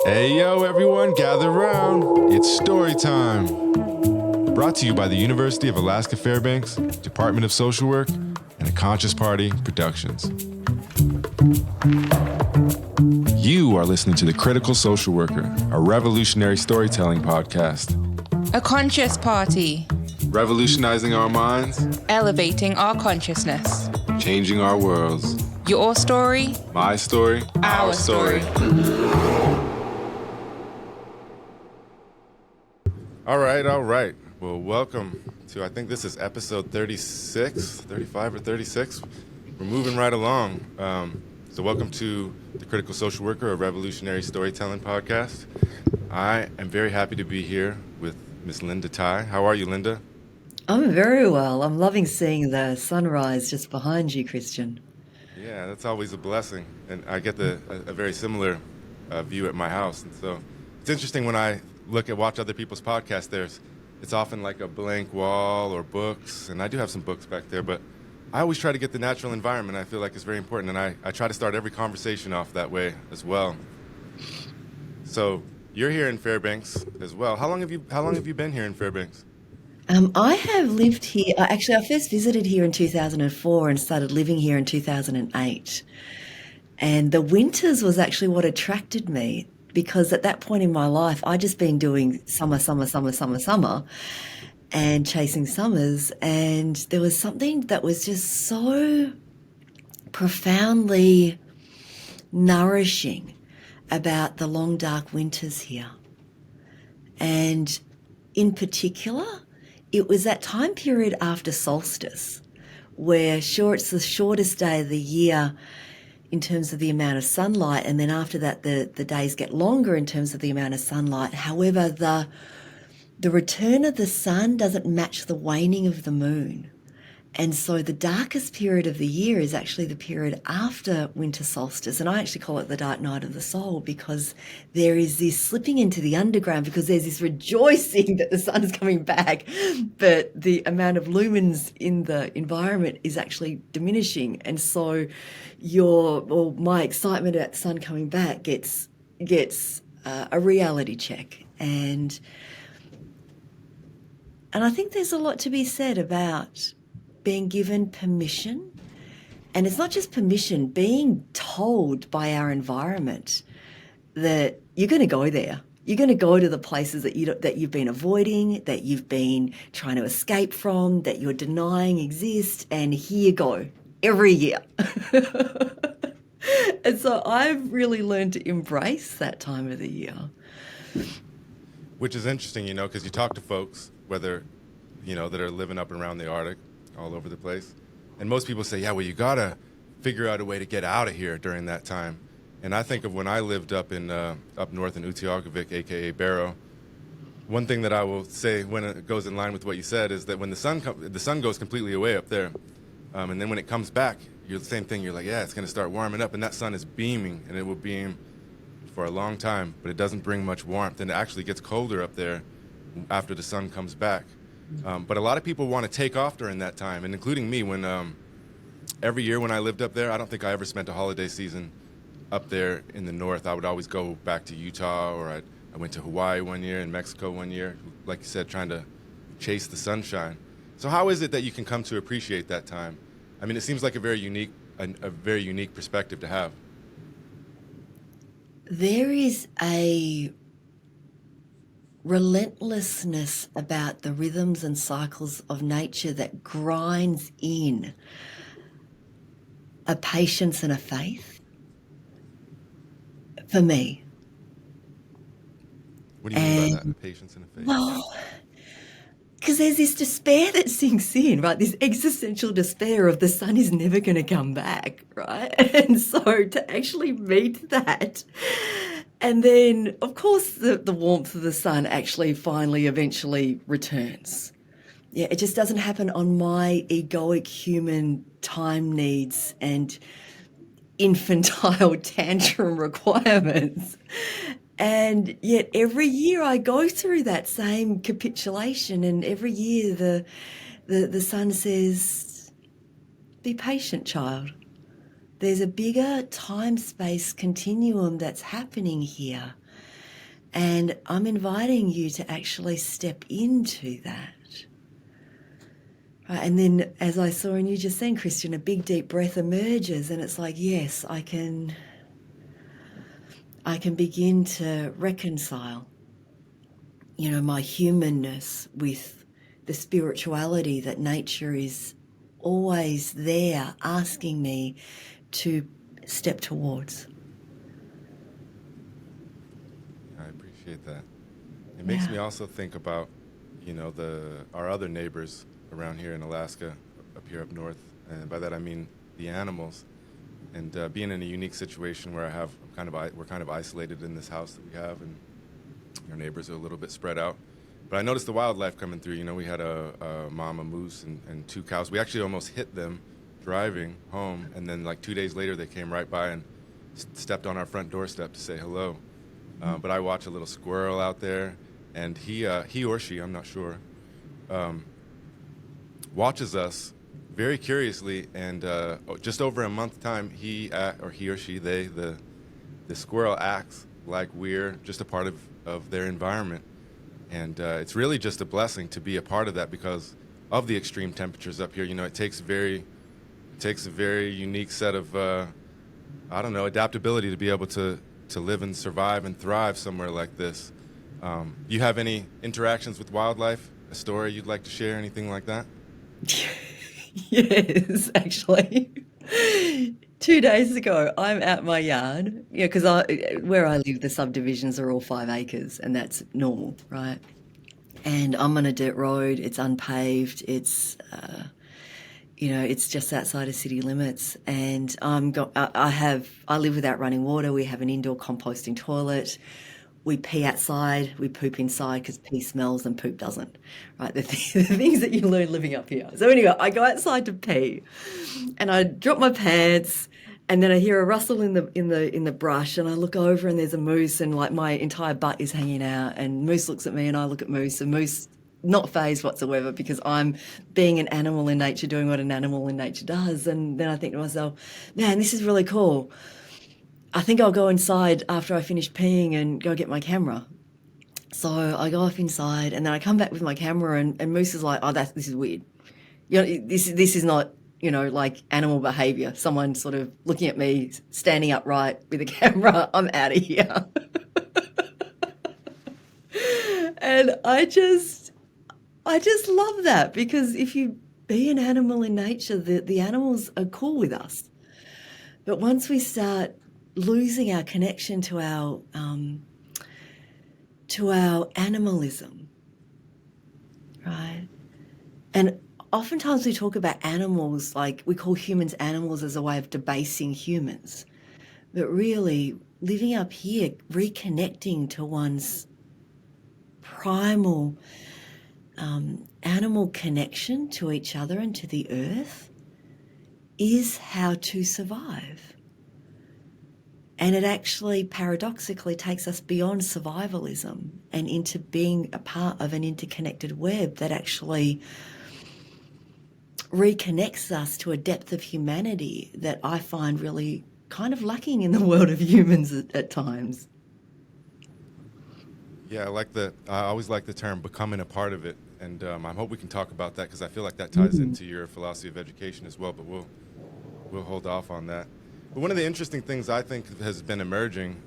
Hey yo everyone, gather round. It's story time. Brought to you by the University of Alaska Fairbanks, Department of Social Work, and a Conscious Party Productions. You are listening to The Critical Social Worker, a revolutionary storytelling podcast. A conscious party. Revolutionizing our minds. Elevating our consciousness. Changing our worlds. Your story. My story. Our story. All right. Well, welcome to, I think this is episode 35 or 36. We're moving right along. So welcome to The Critical Social Worker, a revolutionary storytelling podcast. I am very happy to be here with Miss Linda Tai. How are you, Linda? I'm very well. I'm loving seeing the sunrise just behind you, Christian. Yeah, that's always a blessing. And I get a very similar view at my house. And so it's interesting when I watch other people's podcasts, it's often like a blank wall or books. And I do have some books back there, but I always try to get the natural environment. I feel like it's very important. And I try to start every conversation off that way as well. So you're here in Fairbanks as well. How long have you been here in Fairbanks? I have lived here. Actually, I first visited here in 2004 and started living here in 2008. And the winters was actually what attracted me, because at that point in my life, I'd just been doing summer, and chasing summers. And there was something that was just so profoundly nourishing about the long, dark winters here. And in particular, it was that time period after solstice where, sure, it's the shortest day of the year in terms of the amount of sunlight, and then after that the days get longer in terms of the amount of sunlight. However, the return of the sun doesn't match the waning of the moon. And so the darkest period of the year is actually the period after winter solstice. And I actually call it the dark night of the soul, because there is this slipping into the underground, because there's this rejoicing that the sun is coming back, but the amount of lumens in the environment is actually diminishing. And so my excitement about the sun coming back gets a reality check. And I think there's a lot to be said about being given permission. And it's not just permission, being told by our environment that you're going to go there. You're going to go to the places that you've been avoiding, that you've been trying to escape from, that you're denying exist, and here you go every year. And so I've really learned to embrace that time of the year. Which is interesting, because you talk to folks, whether, that are living up and around the Arctic, all over the place. And most people say, yeah, well, you got to figure out a way to get out of here during that time. And I think of when I lived up north in Utqiagvik, a.k.a. Barrow, one thing that I will say when it goes in line with what you said is that when the sun goes completely away up there, and then when it comes back, you're the same thing. You're like, yeah, it's going to start warming up, and that sun is beaming, and it will beam for a long time, but it doesn't bring much warmth, and it actually gets colder up there after the sun comes back. But a lot of people want to take off during that time, and including me. When every year when I lived up there, I don't think I ever spent a holiday season up there in the north. I would always go back to Utah, or I went to Hawaii one year and Mexico one year, like you said, trying to chase the sunshine. So how is it that you can come to appreciate that time? I mean, it seems like a very unique perspective to have. There is a relentlessness about the rhythms and cycles of nature that grinds in a patience and a faith for me. What do you mean by that, a patience and a faith? Well, because there's this despair that sinks in, right? This existential despair of the sun is never going to come back, right? And so to actually meet that, and then, of course, the warmth of the sun actually finally eventually returns. Yeah, it just doesn't happen on my egoic human time needs and infantile tantrum requirements. And yet every year I go through that same capitulation, and every year the sun says, be patient, child. There's a bigger time-space continuum that's happening here. And I'm inviting you to actually step into that. Right, and then, as I saw in you just then, Christian, a big deep breath emerges, and it's like, yes, I can begin to reconcile, my humanness with the spirituality that nature is always there asking me to step towards. I appreciate that. It makes me also think about, our other neighbors around here in Alaska, up here up north, and by that I mean the animals, and being in a unique situation where we're kind of isolated in this house that we have, and our neighbors are a little bit spread out. But I noticed the wildlife coming through. We had a mama moose and 2 cows. We actually almost hit them driving home, and then like 2 days later they came right by and stepped on our front doorstep to say hello. But I watch a little squirrel out there, and he or she, I'm not sure, watches us very curiously, and just over a month time, he or she, the squirrel acts like we're just a part of their environment. And it's really just a blessing to be a part of that because of the extreme temperatures up here. It takes a very unique set of, adaptability to be able to live and survive and thrive somewhere like this. You have any interactions with wildlife? A story you'd like to share? Anything like that? Yes, actually. 2 days ago, I'm at my yard, because where I live, the subdivisions are all 5 acres, and that's normal, right? And I'm on a dirt road. It's unpaved. It's, it's just outside of city limits. And I live without running water. We have an indoor composting toilet. We pee outside, we poop inside because pee smells and poop doesn't, right? The things that you learn living up here. So anyway, I go outside to pee, and I drop my pants, and then I hear a rustle in the brush, and I look over, and there's a moose, and like my entire butt is hanging out, and Moose looks at me, and I look at Moose, and Moose not fazed whatsoever because I'm being an animal in nature, doing what an animal in nature does. And then I think to myself, man, this is really cool. I think I'll go inside after I finish peeing and go get my camera. So I go off inside, and then I come back with my camera, and Moose is like, oh, this is weird. This is not, like animal behavior. Someone sort of looking at me, standing upright with a camera. I'm out of here. And I just love that, because if you be an animal in nature, the animals are cool with us. But once we start losing our connection to our animalism, right? And oftentimes we talk about animals, like we call humans animals as a way of debasing humans. But really, living up here, reconnecting to one's primal animal connection to each other and to the earth is how to survive. And it actually paradoxically takes us beyond survivalism and into being a part of an interconnected web that actually reconnects us to a depth of humanity that I find really kind of lacking in the world of humans at times. Yeah, I always like the term becoming a part of it. And I hope we can talk about that because I feel like that ties into your philosophy of education as well, but we'll hold off on that. But one of the interesting things I think has been emerging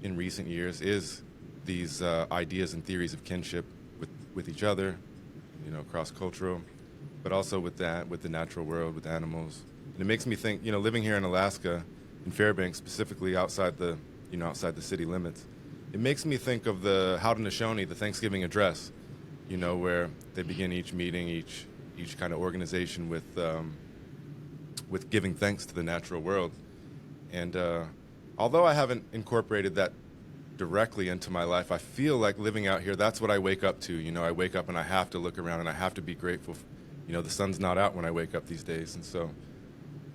in recent years is these ideas and theories of kinship with each other, cross-cultural, but also with the natural world, with animals. And it makes me think, living here in Alaska, in Fairbanks, specifically outside the city limits, it makes me think of the Haudenosaunee, the Thanksgiving address, where they begin each meeting, each kind of organization with giving thanks to the natural world. And although I haven't incorporated that directly into my life, I feel like living out here, that's what I wake up to. I wake up and I have to look around and I have to be grateful. The sun's not out when I wake up these days. And so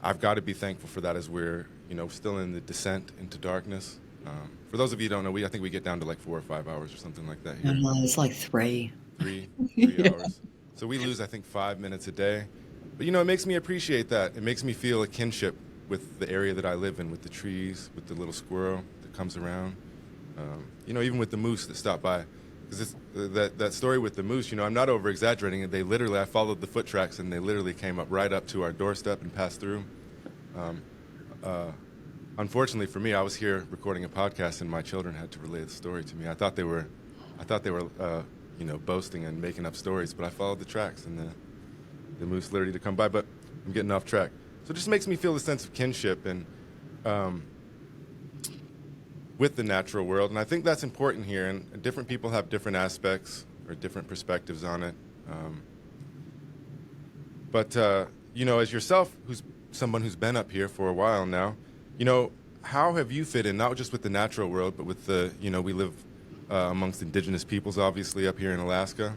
I've got to be thankful for that as we're, still in the descent into darkness. For those of you who don't know, I think we get down to like 4 or 5 hours or something like that here. It's like 3. Three hours. So we lose, I think, 5 minutes a day. But, it makes me appreciate that. It makes me feel a kinship with the area that I live in, with the trees, with the little squirrel that comes around. Even with the moose that stopped by. Because that story with the moose, I'm not over-exaggerating it. I followed the foot tracks, and they literally came up right up to our doorstep and passed through. Unfortunately for me, I was here recording a podcast, and my children had to relay the story to me. I thought they were boasting and making up stories, but I followed the tracks, and the moose literally to come by. But I'm getting off track. So it just makes me feel a sense of kinship and with the natural world, and I think that's important here. And different people have different aspects or different perspectives on it. But as yourself, who's someone who's been up here for a while now, how have you fit in, not just with the natural world, but with we live amongst indigenous peoples, obviously, up here in Alaska,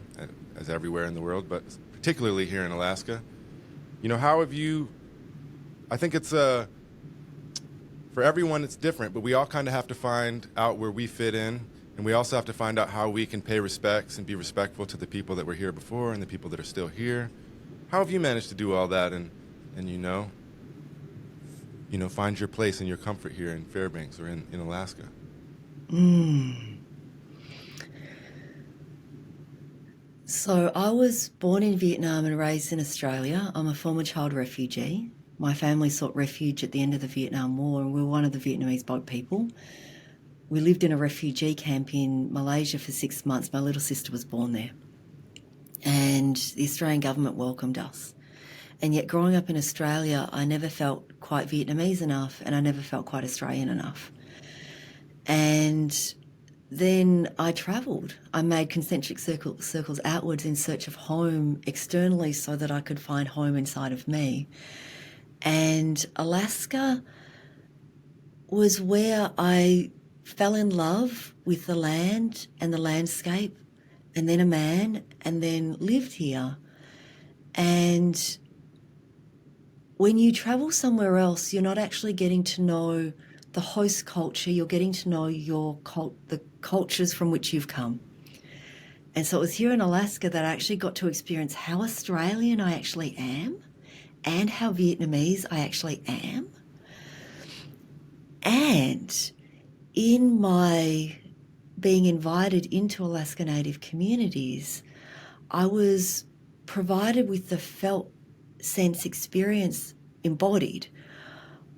as everywhere in the world, but particularly here in Alaska. How have you, I think it's, for everyone it's different, but we all kind of have to find out where we fit in, and we also have to find out how we can pay respects and be respectful to the people that were here before and the people that are still here. How have you managed to do all that and find your place and your comfort here in Fairbanks or in Alaska? So I was born in Vietnam and raised in Australia. I'm a former child refugee. My family sought refuge at the end of the Vietnam War, and we were one of the Vietnamese boat people. We lived in a refugee camp in Malaysia for 6 months. My little sister was born there. And the Australian government welcomed us. And yet growing up in Australia, I never felt quite Vietnamese enough, and I never felt quite Australian enough. And then I travelled. I made concentric circles outwards in search of home externally so that I could find home inside of me. And Alaska was where I fell in love with the land and the landscape, and then a man, and then lived here. And when you travel somewhere else, you're not actually getting to know the host culture, you're getting to know the cultures from which you've come. And so it was here in Alaska that I actually got to experience how Australian I actually am and how Vietnamese I actually am. And in my being invited into Alaska Native communities, I was provided with the felt sense experience embodied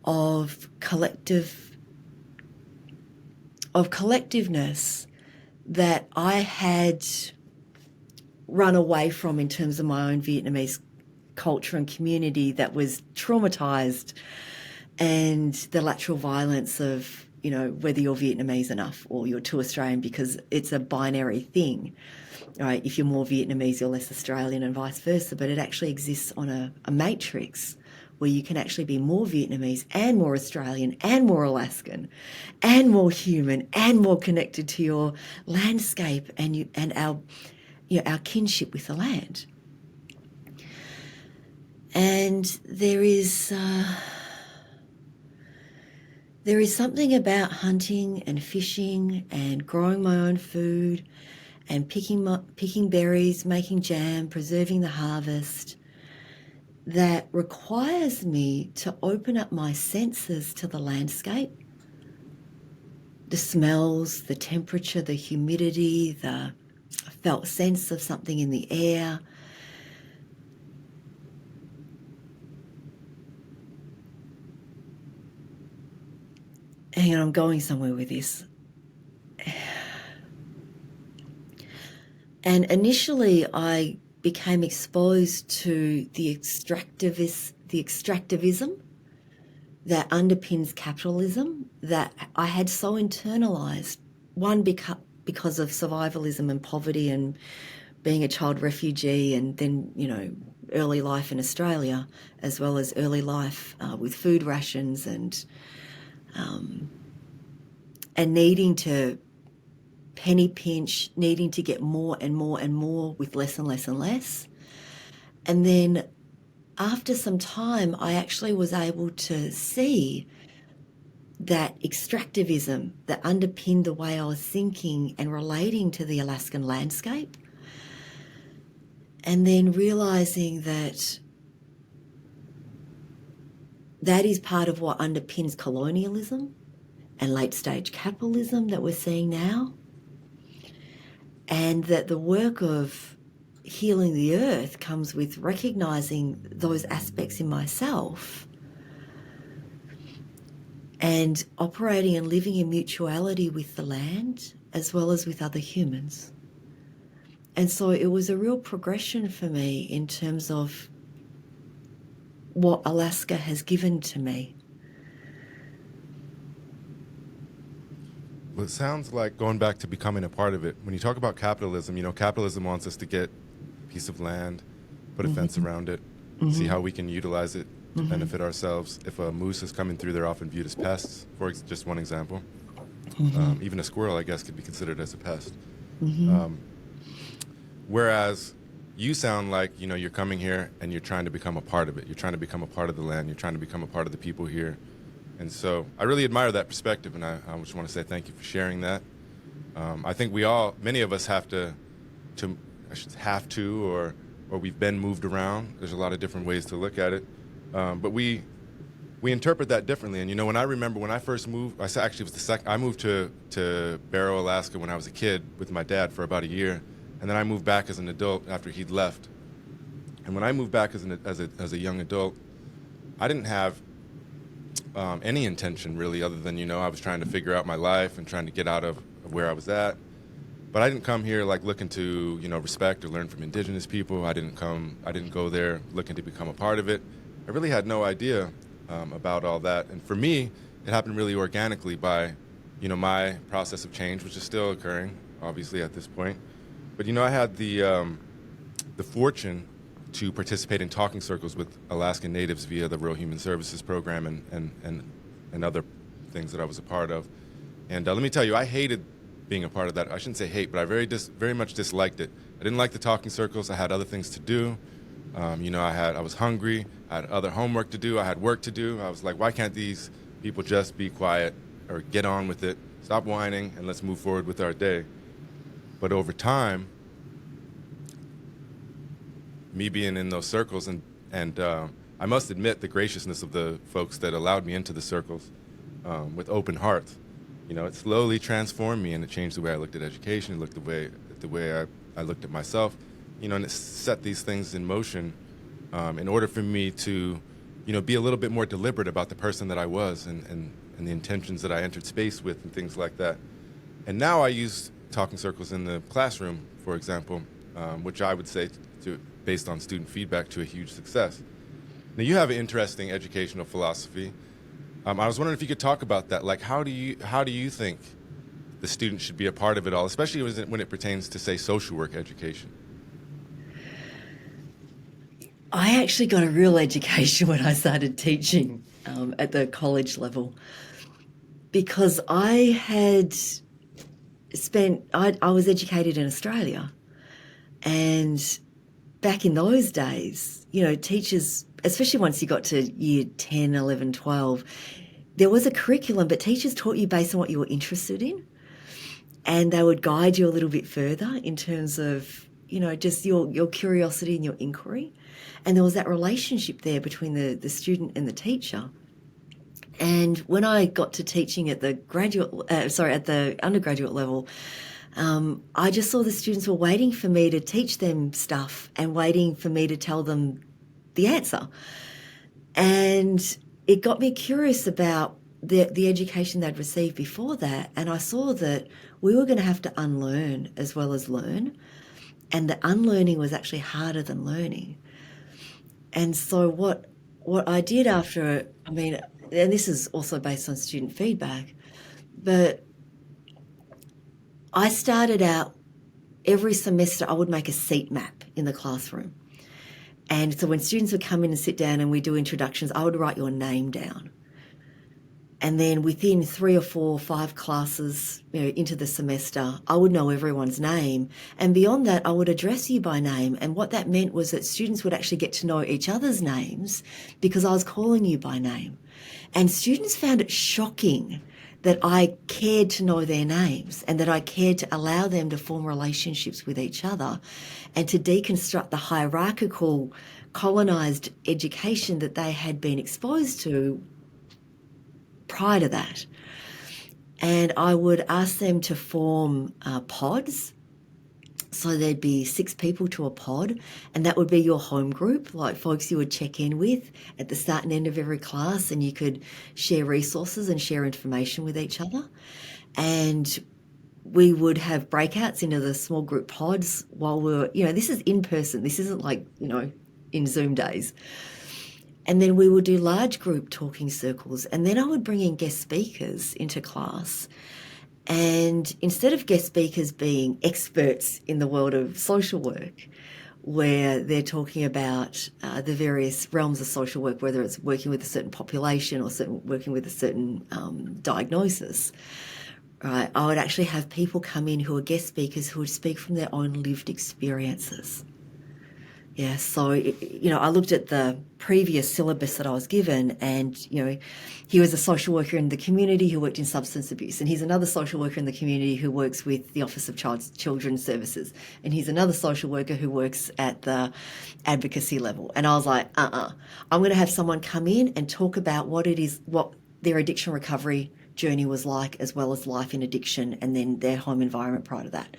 of collectiveness that I had run away from in terms of my own Vietnamese culture and community that was traumatized, and the lateral violence of, whether you're Vietnamese enough or you're too Australian, because it's a binary thing, right? If you're more Vietnamese, you're less Australian and vice versa, but it actually exists on a matrix where you can actually be more Vietnamese and more Australian and more Alaskan and more human and more connected to your landscape and our kinship with the land. And there is something about hunting and fishing and growing my own food and picking berries, making jam, preserving the harvest, that requires me to open up my senses to the landscape, the smells, the temperature, the humidity, the felt sense of something in the air. Hang on, I'm going somewhere with this. And initially I became exposed to the extractivism that underpins capitalism that I had so internalized, one because of survivalism and poverty and being a child refugee, and then, early life in Australia, as well as early life with food rations and needing to penny pinch, needing to get more and more and more with less and less and less. And then after some time, I actually was able to see that extractivism that underpinned the way I was thinking and relating to the Alaskan landscape. And then realizing that that is part of what underpins colonialism and late stage capitalism that we're seeing now. And that the work of healing the earth comes with recognizing those aspects in myself and operating and living in mutuality with the land as well as with other humans. And so it was a real progression for me in terms of what Alaska has given to me. Well, it sounds like going back to becoming a part of it. When you talk about capitalism, capitalism wants us to get a piece of land, put a fence around it, see how we can utilize it to benefit ourselves. If a moose is coming through, they're often viewed as pests, just one example. Even a squirrel, I guess, could be considered as a pest. Whereas you sound like, you're coming here and you're trying to become a part of it. You're trying to become a part of the land. You're trying to become a part of the people here. And so I really admire that perspective, and I just want to say thank you for sharing that. I think many of us have to, or we've been moved around. There's a lot of different ways to look at it. But we interpret that differently. And, when I remember when I first moved, I moved to Barrow, Alaska when I was a kid with my dad for about a year. And then I moved back as an adult after he'd left. And when I moved back as a young adult, I didn't have any intention really other than, I was trying to figure out my life and trying to get out of where I was at. But I didn't come here looking to, respect or learn from Indigenous people. I didn't go there looking to become a part of it. I really had no idea about all that. And for me, it happened really organically by, my process of change, which is still occurring, obviously, at this point. But, I had the fortune to participate in talking circles with Alaskan Natives via the Rural Human Services Program and other things that I was a part of. And let me tell you, I hated being a part of that. I shouldn't say hate, but I very much disliked it. I didn't like the talking circles. I had other things to do. I was hungry. I had other homework to do. I had work to do. I was like, why can't these people just be quiet or get on with it, stop whining, and let's move forward with our day? But over time, me being in those circles, and I must admit the graciousness of the folks that allowed me into the circles with open hearts. It slowly transformed me, and it changed the way I looked at education, it looked the way I looked at myself, and it set these things in motion in order for me to, be a little bit more deliberate about the person that I was and the intentions that I entered space with and things like that. And now I use talking circles in the classroom, for example, which I would say, based on student feedback, to a huge success. Now, you have an interesting educational philosophy. I was wondering if you could talk about that. Like, how do you think the student should be a part of it all, especially when it pertains to, say, social work education? I actually got a real education when I started teaching at the college level, because I was educated in Australia, and back in those days, teachers, especially once you got to year 10, 11, 12, there was a curriculum, but teachers taught you based on what you were interested in, and they would guide you a little bit further in terms of, just your curiosity and your inquiry. And there was that relationship there between the student and the teacher. And when I got to teaching at the undergraduate level, I just saw the students were waiting for me to teach them stuff and waiting for me to tell them the answer. And it got me curious about the education they'd received before that. And I saw that we were going to have to unlearn as well as learn. And the unlearning was actually harder than learning. And so what I did after, and this is also based on student feedback, but I started out every semester, I would make a seat map in the classroom. And so when students would come in and sit down and we do introductions, I would write your name down. And then within 3 or 4 or 5 classes, into the semester, I would know everyone's name. And beyond that, I would address you by name. And what that meant was that students would actually get to know each other's names because I was calling you by name. And students found it shocking that I cared to know their names and that I cared to allow them to form relationships with each other and to deconstruct the hierarchical, colonised education that they had been exposed to prior to that. And I would ask them to form pods. So there'd be 6 people to a pod, and that would be your home group, like folks you would check in with at the start and end of every class, and you could share resources and share information with each other. And we would have breakouts into the small group pods while we were, this is in person. This isn't like, in Zoom days. And then we would do large group talking circles. And then I would bring in guest speakers into class. And instead of guest speakers being experts in the world of social work, where they're talking about the various realms of social work, whether it's working with a certain population or working with a certain diagnosis, right, I would actually have people come in who are guest speakers who would speak from their own lived experiences. Yeah, so, I looked at the previous syllabus that I was given, and, he was a social worker in the community who worked in substance abuse, and he's another social worker in the community who works with the Office of Children's Services, and he's another social worker who works at the advocacy level. And I was like, I'm going to have someone come in and talk about what their addiction recovery journey was like, as well as life in addiction, and then their home environment prior to that.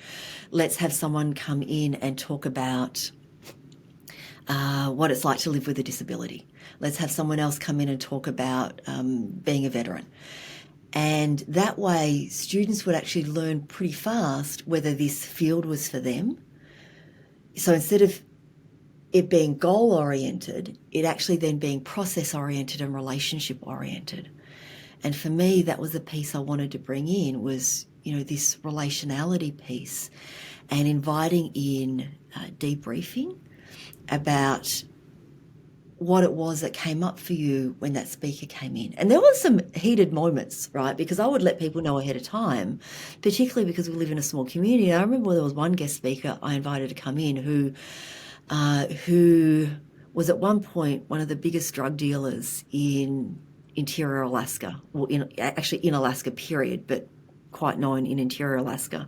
Let's have someone come in and talk about what it's like to live with a disability. Let's have someone else come in and talk about being a veteran. And that way, students would actually learn pretty fast whether this field was for them. So instead of it being goal-oriented, it actually then being process-oriented and relationship-oriented. And for me, that was the piece I wanted to bring in, was, this relationality piece, and inviting in debriefing about what it was that came up for you when that speaker came in. And there were some heated moments, right? Because I would let people know ahead of time, particularly because we live in a small community. I remember there was one guest speaker I invited to come in who was at one point one of the biggest drug dealers in interior Alaska, well, actually in Alaska, period, but quite known in interior Alaska,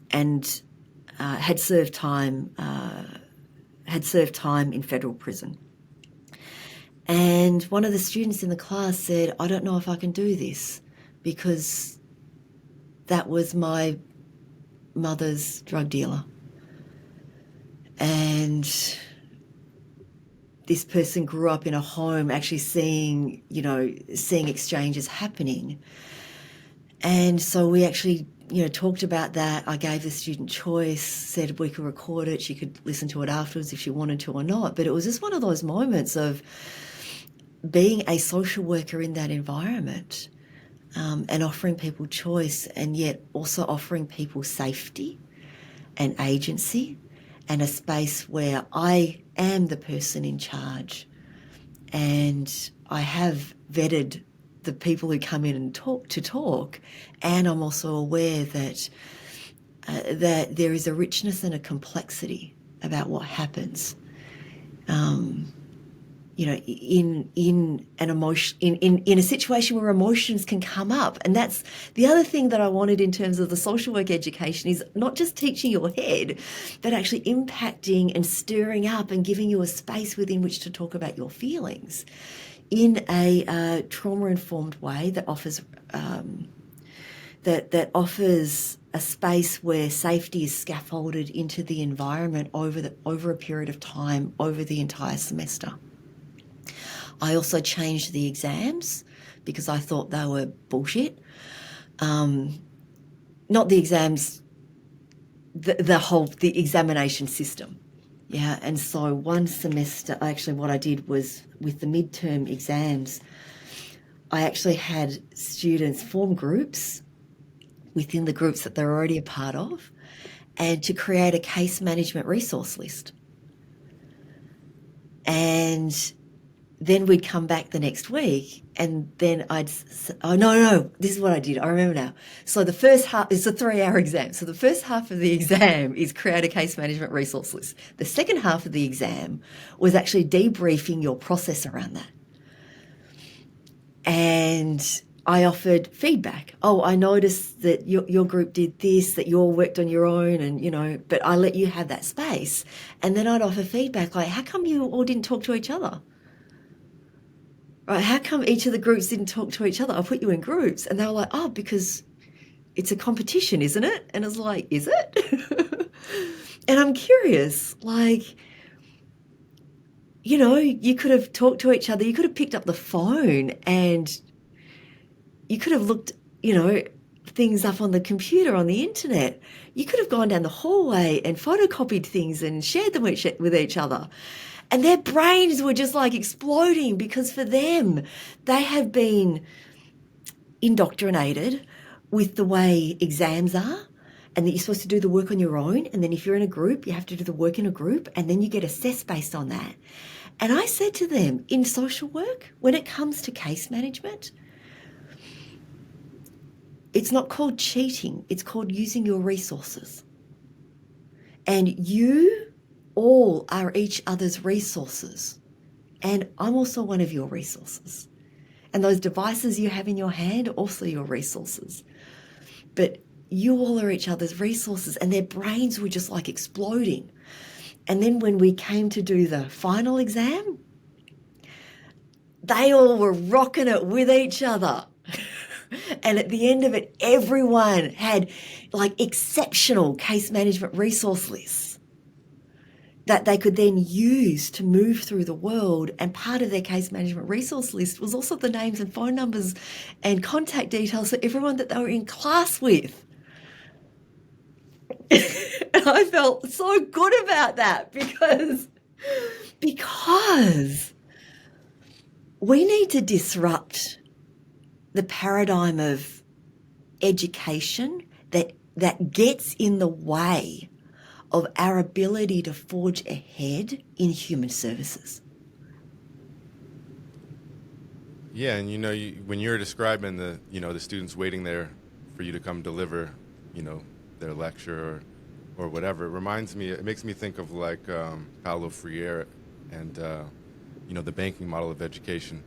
and had served time in federal prison. And one of the students in the class said, I don't know if I can do this because that was my mother's drug dealer. And this person grew up in a home actually seeing exchanges happening. And so we actually talked about that. I gave the student choice, said we could record it. She could listen to it afterwards if she wanted to or not. But it was just one of those moments of being a social worker in that environment, and offering people choice, and yet also offering people safety and agency and a space where I am the person in charge, and I have vetted the people who come in and talk, and I'm also aware that there is a richness and a complexity about what happens, in an emotion, in a situation where emotions can come up. And that's the other thing that I wanted in terms of the social work education, is not just teaching your head, but actually impacting and stirring up and giving you a space within which to talk about your feelings in a trauma-informed way that offers that offers a space where safety is scaffolded into the environment over a period of time, over the entire semester. I also changed the exams because I thought they were bullshit. Not the exams, the examination system. Yeah, and so one semester, actually what I did was, with the midterm exams, I actually had students form groups within the groups that they're already a part of, and to create a case management resource list. And then we'd come back the next week, and then this is what I did. I remember now. So the first half, it's a 3-hour exam. So the first half of the exam is create a case management resource list. The second half of the exam was actually debriefing your process around that. And I offered feedback. Oh, I noticed that your group did this, that you all worked on your own, and, but I let you have that space. And then I'd offer feedback like, how come you all didn't talk to each other? Right, how come each of the groups didn't talk to each other? I put you in groups. And they were like, oh, because it's a competition, isn't it? And it's like, is it? And I'm curious, like, you know, you could have talked to each other, you could have picked up the phone and you could have looked, you know, things up on the computer, on the internet. You could have gone down the hallway and photocopied things and shared them with each other. And their brains were just like exploding because for them, they have been indoctrinated with the way exams are, and that you're supposed to do the work on your own. And then if you're in a group, you have to do the work in a group, and then you get assessed based on that. And I said to them, in social work, when it comes to case management, it's not called cheating, it's called using your resources. And you all are each other's resources. And I'm also one of your resources. And those devices you have in your hand are also your resources. But you all are each other's resources, and their brains were just like exploding. And then when we came to do the final exam, they all were rocking it with each other. And at the end of it, everyone had like exceptional case management resource lists that they could then use to move through the world. And part of their case management resource list was also the names and phone numbers and contact details for everyone that they were in class with. And I felt so good about that because we need to disrupt the paradigm of education that gets in the way of our ability to forge ahead in human services. Yeah, and you know, when you're describing the students waiting there for you to come deliver, their lecture or whatever, it makes me think of like Paulo Freire and the banking model of education.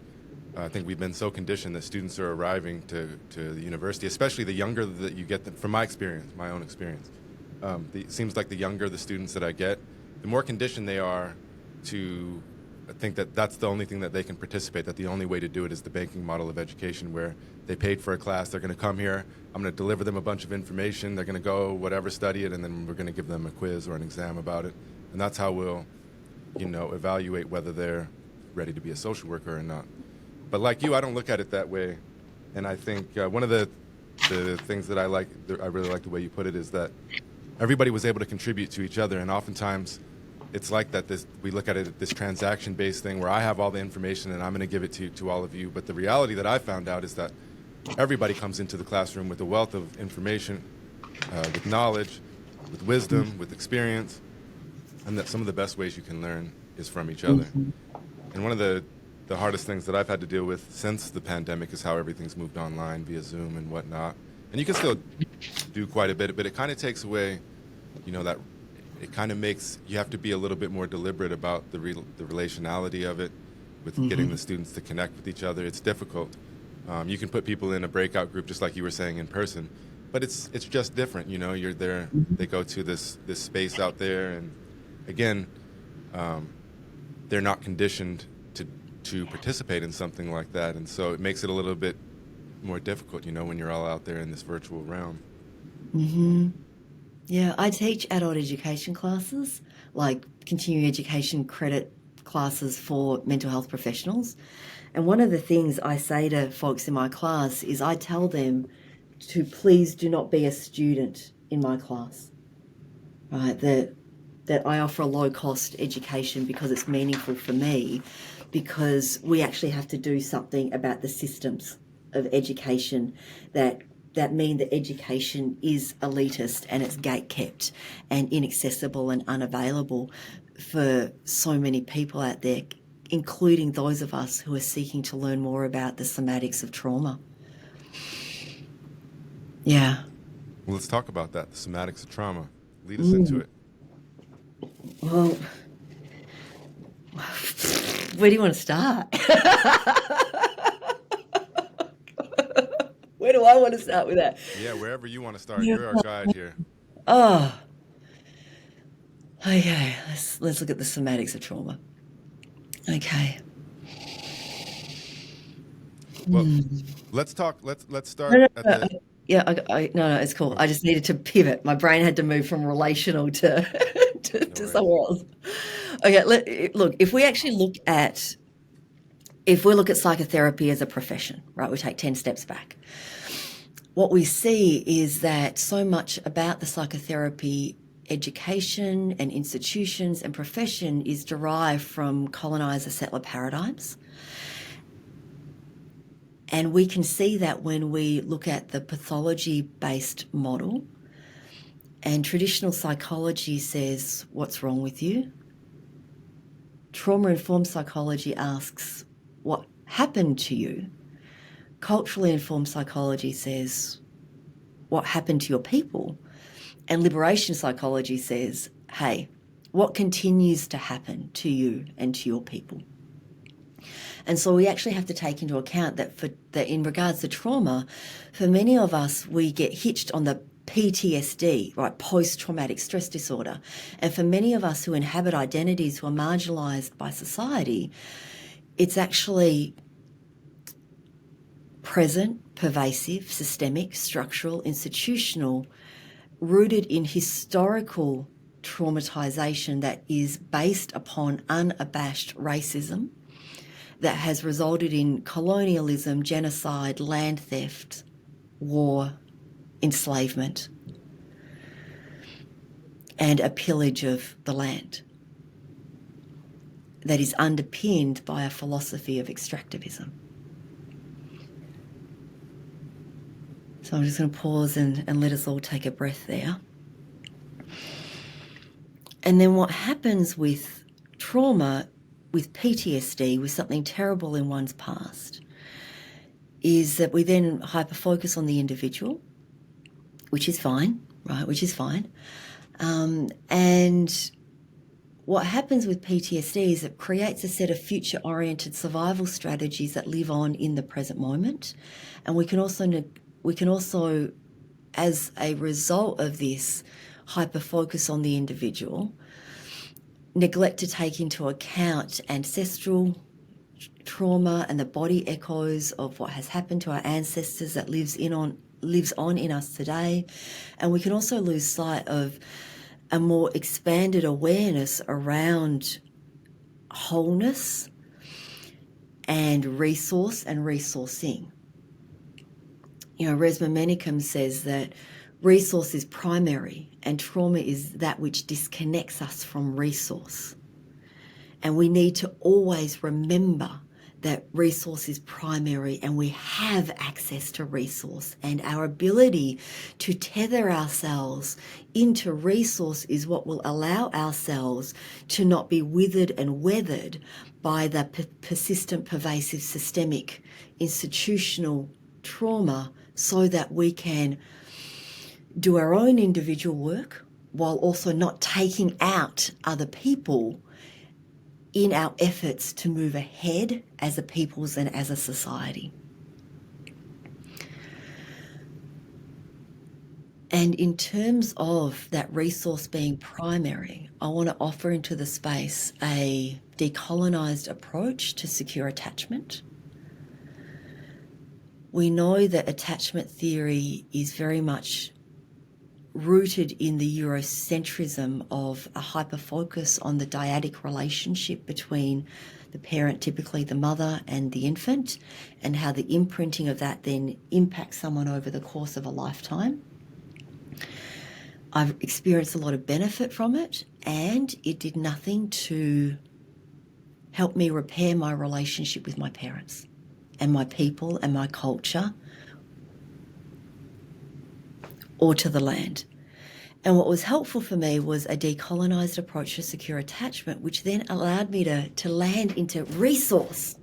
I think we've been so conditioned that students are arriving to the university, especially the younger that you get them, from my own experience. It seems like the younger the students that I get, the more conditioned they are to think that that's the only thing that they can participate, that the only way to do it is the banking model of education, where they paid for a class, they're going to come here, I'm going to deliver them a bunch of information, they're going to go whatever, study it, and then we're going to give them a quiz or an exam about it. And that's how we'll, evaluate whether they're ready to be a social worker or not. But like you, I don't look at it that way. And I think one of the things that I really like the way you put it, is that everybody was able to contribute to each other. And oftentimes it's like that, we look at it, this transaction-based thing where I have all the information and I'm going to give it to all of you. But the reality that I found out is that everybody comes into the classroom with a wealth of information, with knowledge, with wisdom, with experience, and that some of the best ways you can learn is from each other. And one of the hardest things that I've had to deal with since the pandemic is how everything's moved online via Zoom and whatnot. And you can still do quite a bit, but it kind of takes away, that it kind of makes you have to be a little bit more deliberate about the relationality of it, with getting the students to connect with each other. It's difficult. You can put people in a breakout group, just like you were saying, in person, but it's just different. You're there, they go to this space out there, and again, they're not conditioned to participate in something like that, and so it makes it a little bit more difficult, when you're all out there in this virtual realm. Mm-hmm. Yeah, I teach adult education classes, like continuing education credit classes for mental health professionals. And one of the things I say to folks in my class is I tell them to please do not be a student in my class, right? That I offer a low-cost education because it's meaningful for me, because we actually have to do something about the systems of education that mean that education is elitist and it's gate-kept and inaccessible and unavailable for so many people out there, including those of us who are seeking to learn more about the somatics of trauma. Yeah. Well, let's talk about that, the somatics of trauma. Lead us into it. Well, where do you want to start? Where do I want to start with that? Yeah, wherever you want to start. You're our guide here. Oh, okay. Let's look at the somatics of trauma. Okay. Well, let's talk. Let's start at the. Yeah, no, it's cool. I just needed to pivot. My brain had to move from relational to No to worries. somewhere else. Okay, look, if we actually look at psychotherapy as a profession, right? We take 10 steps back. What we see is that so much about the psychotherapy education and institutions and profession is derived from colonizer settler paradigms. And we can see that when we look at the pathology-based model, and traditional psychology says, what's wrong with you? Trauma-informed psychology asks, what happened to you? Culturally informed psychology says, what happened to your people? And liberation psychology says, hey, what continues to happen to you and to your people? And so we actually have to take into account that in regards to trauma, for many of us, we get hitched on the PTSD, right, post-traumatic stress disorder. And for many of us who inhabit identities who are marginalised by society, it's actually present, pervasive, systemic, structural, institutional, rooted in historical traumatisation that is based upon unabashed racism that has resulted in colonialism, genocide, land theft, war, enslavement, and a pillage of the land that is underpinned by a philosophy of extractivism. So I'm just going to pause and let us all take a breath there. And then what happens with trauma, with PTSD, with something terrible in one's past, is that we then hyper-focus on the individual, which is fine, right, which is fine. And what happens with PTSD is it creates a set of future-oriented survival strategies that live on in the present moment. And we can also, as a result of this hyper-focus on the individual, neglect to take into account ancestral trauma and the body echoes of what has happened to our ancestors that lives on in us today. And we can also lose sight of a more expanded awareness around wholeness and resource and resourcing. You know, Resmaa Menakem says that resource is primary and trauma is that which disconnects us from resource. And we need to always remember that resource is primary and we have access to resource, and our ability to tether ourselves into resource is what will allow ourselves to not be withered and weathered by the persistent, pervasive, systemic, institutional trauma, so that we can do our own individual work while also not taking out other people in our efforts to move ahead as a peoples and as a society. And in terms of that resource being primary, I want to offer into the space a decolonised approach to secure attachment. We know that attachment theory is very much rooted in the Eurocentrism of a hyper-focus on the dyadic relationship between the parent, typically the mother, and the infant, and how the imprinting of that then impacts someone over the course of a lifetime. I've experienced a lot of benefit from it, and it did nothing to help me repair my relationship with my parents and my people and my culture, or to the land. And what was helpful for me was a decolonised approach to secure attachment, which then allowed me to land into resource,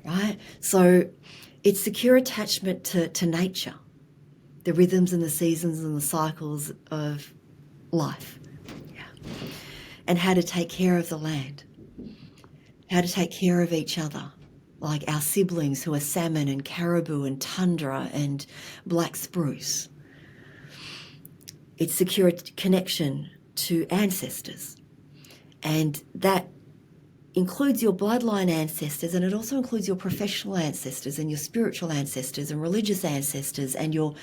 right? So it's secure attachment to nature, the rhythms and the seasons and the cycles of life, and how to take care of the land, how to take care of each other, like our siblings who are salmon and caribou and tundra and black spruce. It's secure connection to ancestors. And that includes your bloodline ancestors, and it also includes your professional ancestors and your spiritual ancestors and religious ancestors and your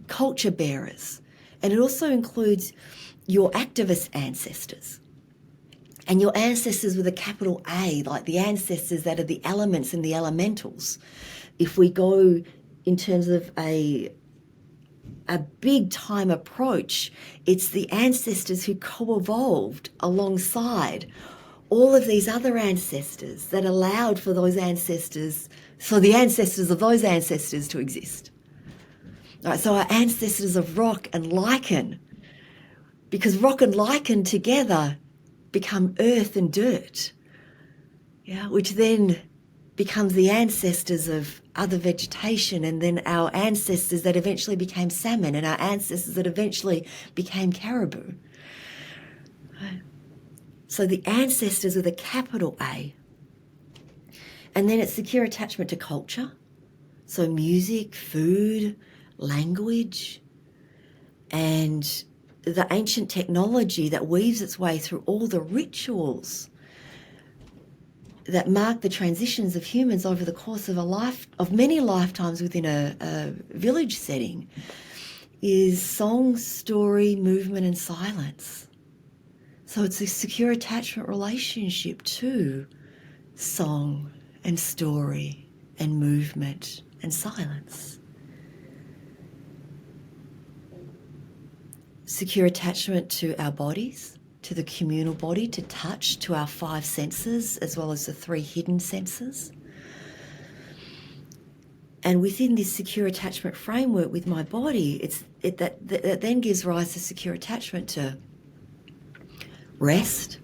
culture bearers. And it also includes your activist ancestors. And your ancestors with a capital A, like the ancestors that are the elements and the elementals. If we go in terms of a big time approach, it's the ancestors who co-evolved alongside all of these other ancestors that allowed for the ancestors of those ancestors to exist. Right, so our ancestors of rock and lichen, because rock and lichen together become earth and dirt, which then becomes the ancestors of other vegetation, and then our ancestors that eventually became salmon, and our ancestors that eventually became caribou. So the ancestors with a capital A. And then it's secure attachment to culture. So music, food, language, and the ancient technology that weaves its way through all the rituals that mark the transitions of humans over the course of many lifetimes within a village setting is song, story, movement, and silence. So it's a secure attachment relationship to song and story and movement and silence. Secure attachment to our bodies, to the communal body, to touch, to our 5 senses, as well as the 3 hidden senses. And within this secure attachment framework with my body, that then gives rise to secure attachment to rest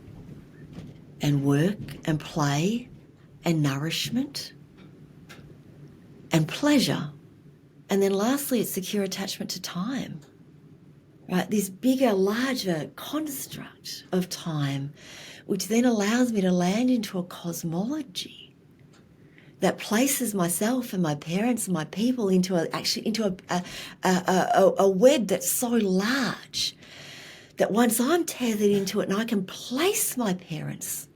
and work and play and nourishment and pleasure. And then lastly, it's secure attachment to time. Right, this bigger, larger construct of time, which then allows me to land into a cosmology that places myself and my parents and my people into a web that's so large that once I'm tethered into it and I can place my parents,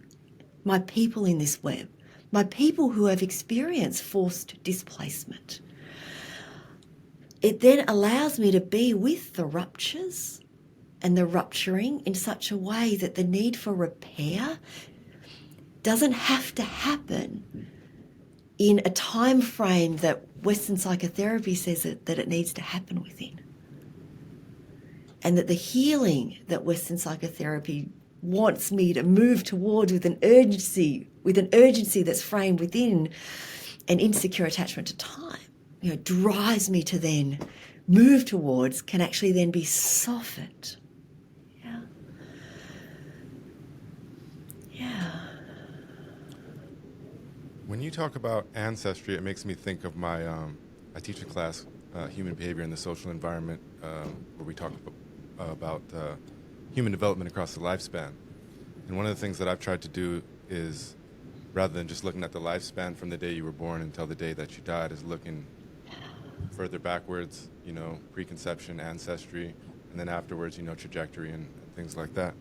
my people in this web, my people who have experienced forced displacement, it then allows me to be with the ruptures and the rupturing in such a way that the need for repair doesn't have to happen in a time frame that Western psychotherapy says that it needs to happen within. And that the healing that Western psychotherapy wants me to move towards with an urgency that's framed within an insecure attachment to time, drives me to then move towards, can actually then be softened. Yeah. When you talk about ancestry, it makes me think of my, I teach a class, Human Behavior in the Social Environment, where we talk about human development across the lifespan. And one of the things that I've tried to do is, rather than just looking at the lifespan from the day you were born until the day that you died, is looking further backwards, preconception, ancestry, and then afterwards, trajectory and things like that.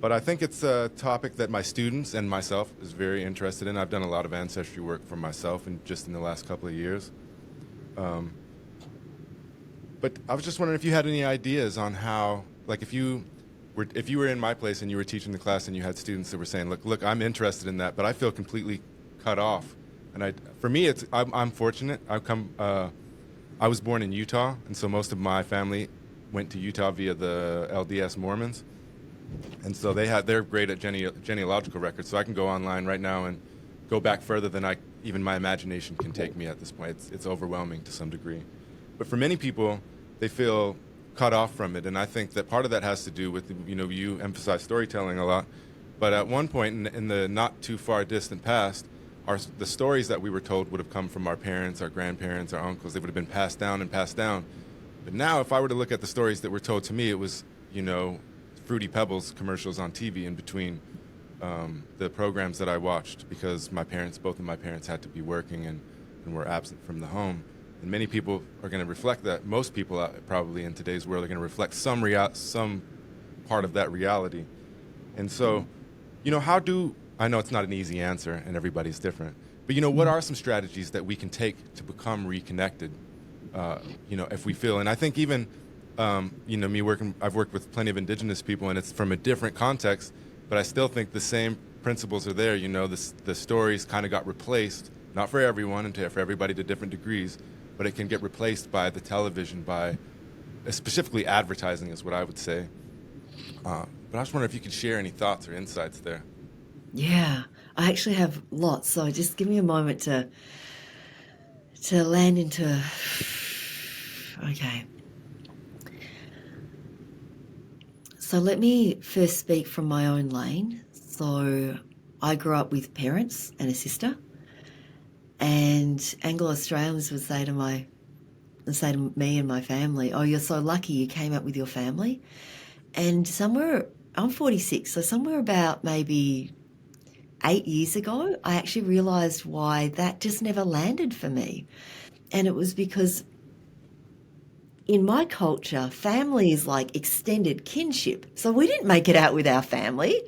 But I think it's a topic that my students and myself is very interested in. I've done a lot of ancestry work for myself just in the last couple of years. But I was just wondering if you had any ideas on how, like if you were in my place and you were teaching the class and you had students that were saying, look, I'm interested in that, but I feel completely cut off. And for me, I'm fortunate. I was born in Utah, and so most of my family went to Utah via the LDS Mormons, and so they're great at genealogical records. So I can go online right now and go back further than even my imagination can take me at this point. It's overwhelming to some degree. But for many people, they feel cut off from it, and I think that part of that has to do with you emphasize storytelling a lot, but at one point in the not too far distant past, the stories that we were told would have come from our parents, our grandparents, our uncles. They would have been passed down and passed down. But now, if I were to look at the stories that were told to me, it was, Fruity Pebbles commercials on TV in between the programs that I watched, because both of my parents had to be working and were absent from the home. And many people are going to reflect that. Most people probably in today's world are going to reflect some part of that reality. And so, I know it's not an easy answer and everybody's different, but what are some strategies that we can take to become reconnected if we feel. And I think even, I've worked with plenty of Indigenous people, and it's from a different context, but I still think the same principles are there. The stories kind of got replaced, not for everyone and for everybody to different degrees, but it can get replaced by the television, by specifically advertising is what I would say. But I was wondering if you could share any thoughts or insights there. Yeah, I actually have lots. So just give me a moment to land into. Okay. So let me first speak from my own lane. So I grew up with parents and a sister, and Anglo-Australians would say to me and my family, "Oh, you're so lucky you came up with your family." And I'm 46, so somewhere about maybe 8 years ago, I actually realised why that just never landed for me. And it was because in my culture, family is like extended kinship. So we didn't make it out with our family,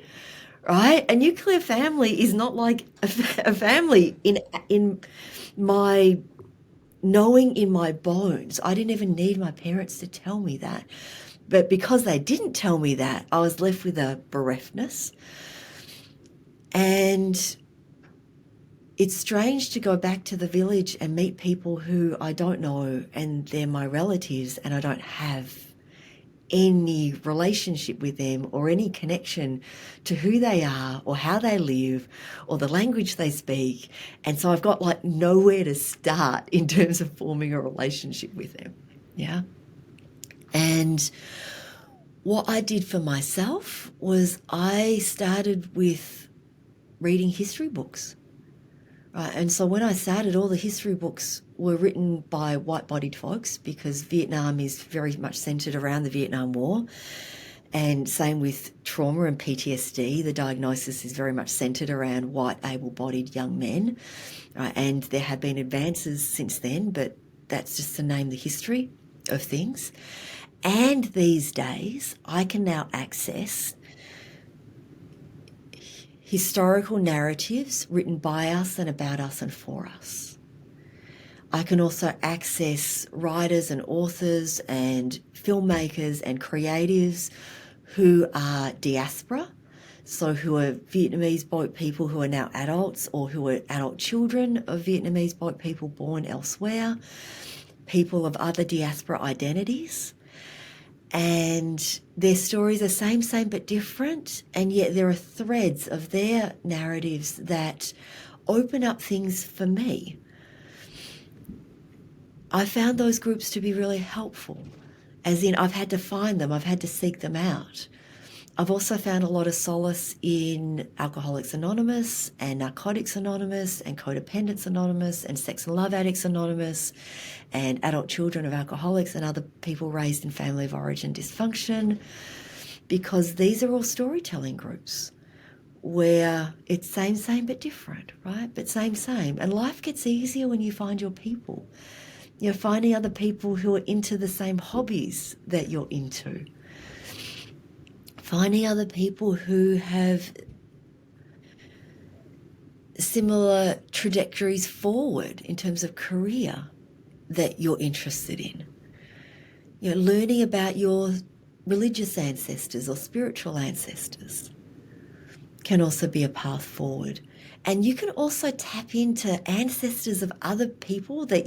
right? A nuclear family is not like a family in my knowing in my bones. I didn't even need my parents to tell me that. But because they didn't tell me that, I was left with a bereftness. And it's strange to go back to the village and meet people who I don't know, and they're my relatives, and I don't have any relationship with them or any connection to who they are or how they live or the language they speak. And so I've got like nowhere to start in terms of forming a relationship with them. Yeah. And what I did for myself was I started with reading history books. Right, and so when I started, all the history books were written by white-bodied folks because Vietnam is very much centred around the Vietnam War. And same with trauma and PTSD. The diagnosis is very much centred around white, able-bodied young men. Right, and there have been advances since then, but that's just to name the history of things. And these days, I can now access historical narratives written by us and about us and for us. I can also access writers and authors and filmmakers and creatives who are diaspora, so who are Vietnamese boat people who are now adults or who are adult children of Vietnamese boat people born elsewhere, people of other diaspora identities. And their stories are same but different, and yet there are threads of their narratives that open up things for me. I found those groups to be really helpful, as in I've had to find them, I've had to seek them out. I've also found a lot of solace in Alcoholics Anonymous and Narcotics Anonymous and Codependence Anonymous and Sex and Love Addicts Anonymous and Adult Children of Alcoholics and other people raised in family of origin dysfunction, because these are all storytelling groups where it's same but different, right? But same. And life gets easier when you find your people. You're finding other people who are into the same hobbies that you're into. Finding other people who have similar trajectories forward in terms of career that you're interested in. Learning about your religious ancestors or spiritual ancestors can also be a path forward. And you can also tap into ancestors of other people that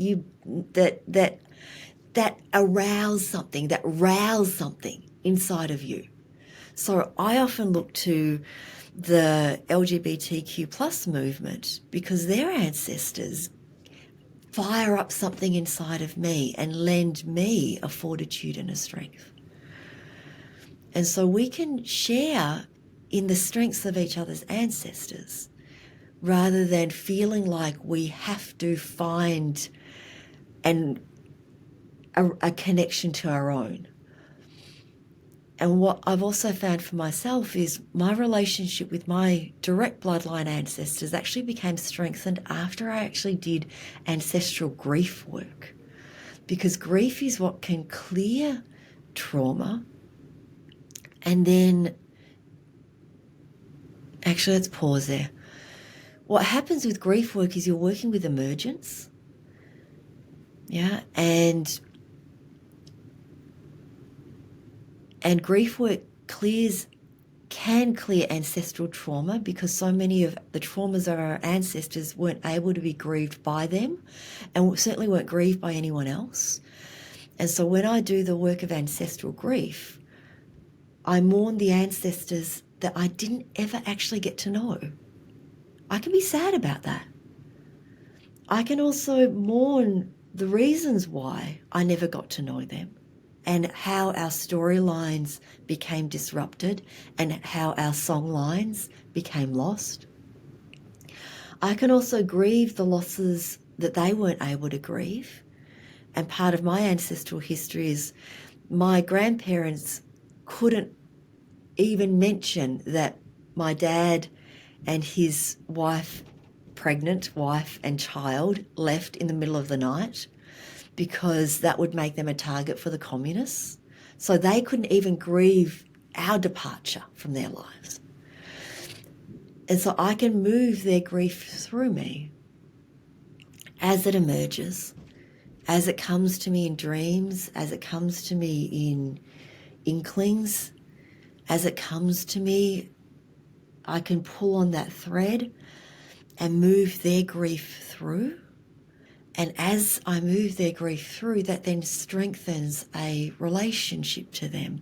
arouse something, that rouse something inside of you. So I often look to the LGBTQ plus movement because their ancestors fire up something inside of me and lend me a fortitude and a strength. And so we can share in the strengths of each other's ancestors rather than feeling like we have to find a connection to our own. And what I've also found for myself is my relationship with my direct bloodline ancestors actually became strengthened after I actually did ancestral grief work. Because grief is what can clear trauma. And then, actually, let's pause there. What happens with grief work is you're working with emergence. Yeah, and grief work can clear ancestral trauma, because so many of the traumas of our ancestors weren't able to be grieved by them, and certainly weren't grieved by anyone else. And so when I do the work of ancestral grief, I mourn the ancestors that I didn't ever actually get to know. I can be sad about that. I can also mourn the reasons why I never got to know them, and how our storylines became disrupted, and how our song lines became lost. I can also grieve the losses that they weren't able to grieve. And part of my ancestral history is my grandparents couldn't even mention that my dad and his wife, pregnant wife and child, left in the middle of the night, because that would make them a target for the communists. So they couldn't even grieve our departure from their lives. And so I can move their grief through me as it emerges, as it comes to me in dreams, as it comes to me in inklings, as it comes to me, I can pull on that thread and move their grief through. And as I move their grief through, that then strengthens a relationship to them.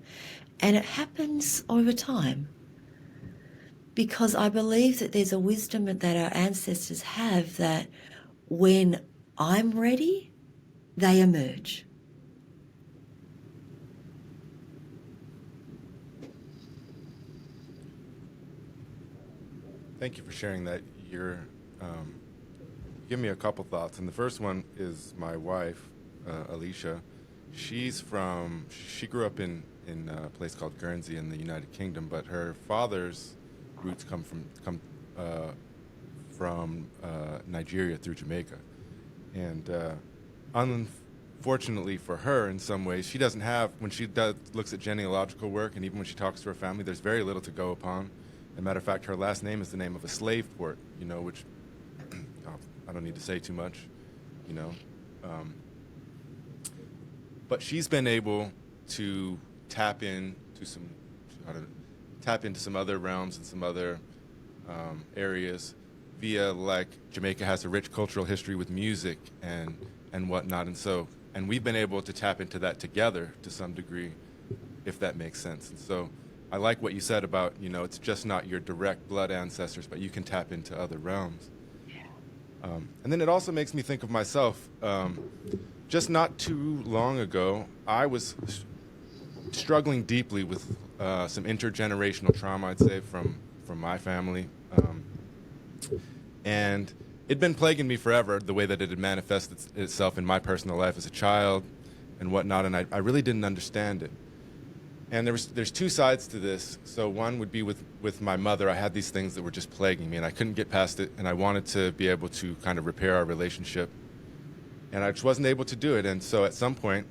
And it happens over time, because I believe that there's a wisdom that our ancestors have, that when I'm ready, they emerge. Thank you for sharing that. Give me a couple thoughts, and the first one is my wife, Alicia. She grew up in a place called Guernsey in the United Kingdom, but her father's roots come from Nigeria through Jamaica, and unfortunately for her, in some ways, she doesn't have, when she looks at genealogical work, and even when she talks to her family, there's very little to go upon. As a matter of fact, her last name is the name of a slave port, which I don't need to say too much, but she's been able to tap into some other realms and some other areas via, like, Jamaica has a rich cultural history with music and whatnot, and we've been able to tap into that together to some degree, if that makes sense. And so I like what you said about, it's just not your direct blood ancestors, but you can tap into other realms. And then it also makes me think of myself. Just not too long ago, I was struggling deeply with some intergenerational trauma, I'd say, from my family. And it'd been plaguing me forever, the way that it had manifested itself in my personal life as a child and whatnot, and I really didn't understand it. And there's two sides to this. So one would be with my mother. I had these things that were just plaguing me, and I couldn't get past it, and I wanted to be able to kind of repair our relationship. And I just wasn't able to do it. And so at some point,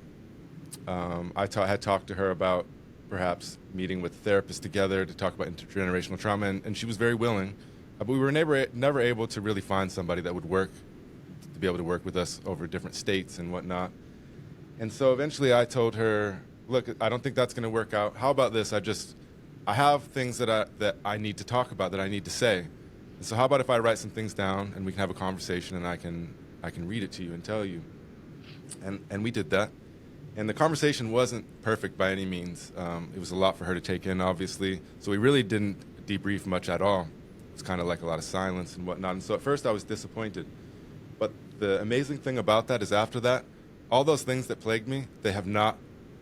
I had talked to her about perhaps meeting with therapists together to talk about intergenerational trauma, and she was very willing. But we were never able to really find somebody that would to be able to work with us over different states and whatnot. And so eventually I told her, look, I don't think that's going to work out. How about this? I have things that I need to talk about, that I need to say. And so how about if I write some things down and we can have a conversation, and I can read it to you and tell you. And we did that. And the conversation wasn't perfect by any means. It was a lot for her to take in, obviously. So we really didn't debrief much at all. It was kind of like a lot of silence and whatnot. And so at first I was disappointed. But the amazing thing about that is, after that, all those things that plagued me, they have not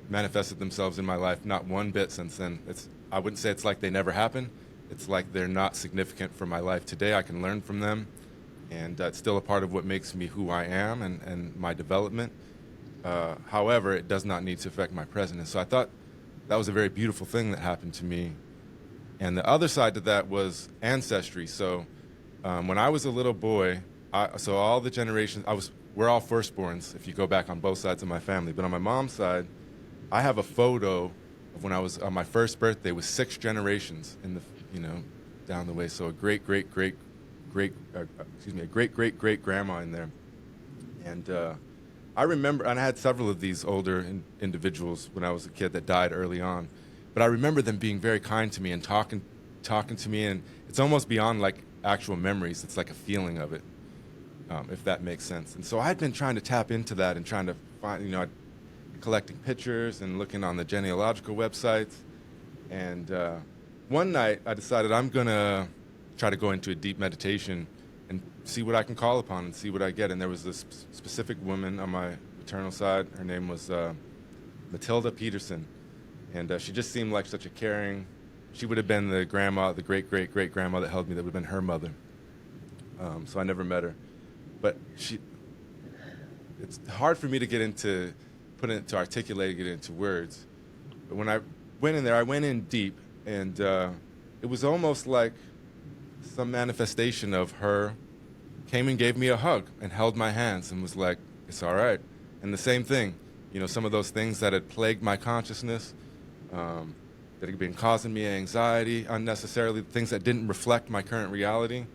manifested themselves in my life, not one bit since then. I wouldn't say it's like they never happened. It's like they're not significant for my life today. I can learn from them, and it's still a part of what makes me who I am and my development. However, it does not need to affect my present. And so I thought that was a very beautiful thing that happened to me. And the other side to that was ancestry. So when I was a little boy, so all the generations, we're all firstborns, if you go back on both sides of my family. But on my mom's side, I have a photo of when I was on my first birthday with 6 generations down the way. So a great great great grandma in there, and I remember, and I had several of these older individuals when I was a kid that died early on, but I remember them being very kind to me and talking to me, and it's almost beyond like actual memories. It's like a feeling of it, if that makes sense. And so I'd been trying to tap into that and trying to find, collecting pictures and looking on the genealogical websites. And one night I decided I'm gonna try to go into a deep meditation and see what I can call upon and see what I get. And there was this specific woman on my maternal side. Her name was Matilda Peterson. And she just seemed like such a caring, she would have been the grandma, the great-great-great-grandma that held me, that would have been her mother. So I never met her. But it's hard for me to get into, to articulate it into words. But when I went in there, I went in deep, and it was almost like some manifestation of her came and gave me a hug and held my hands and was like, it's all right. And the same thing, some of those things that had plagued my consciousness, that had been causing me anxiety unnecessarily, things that didn't reflect my current reality.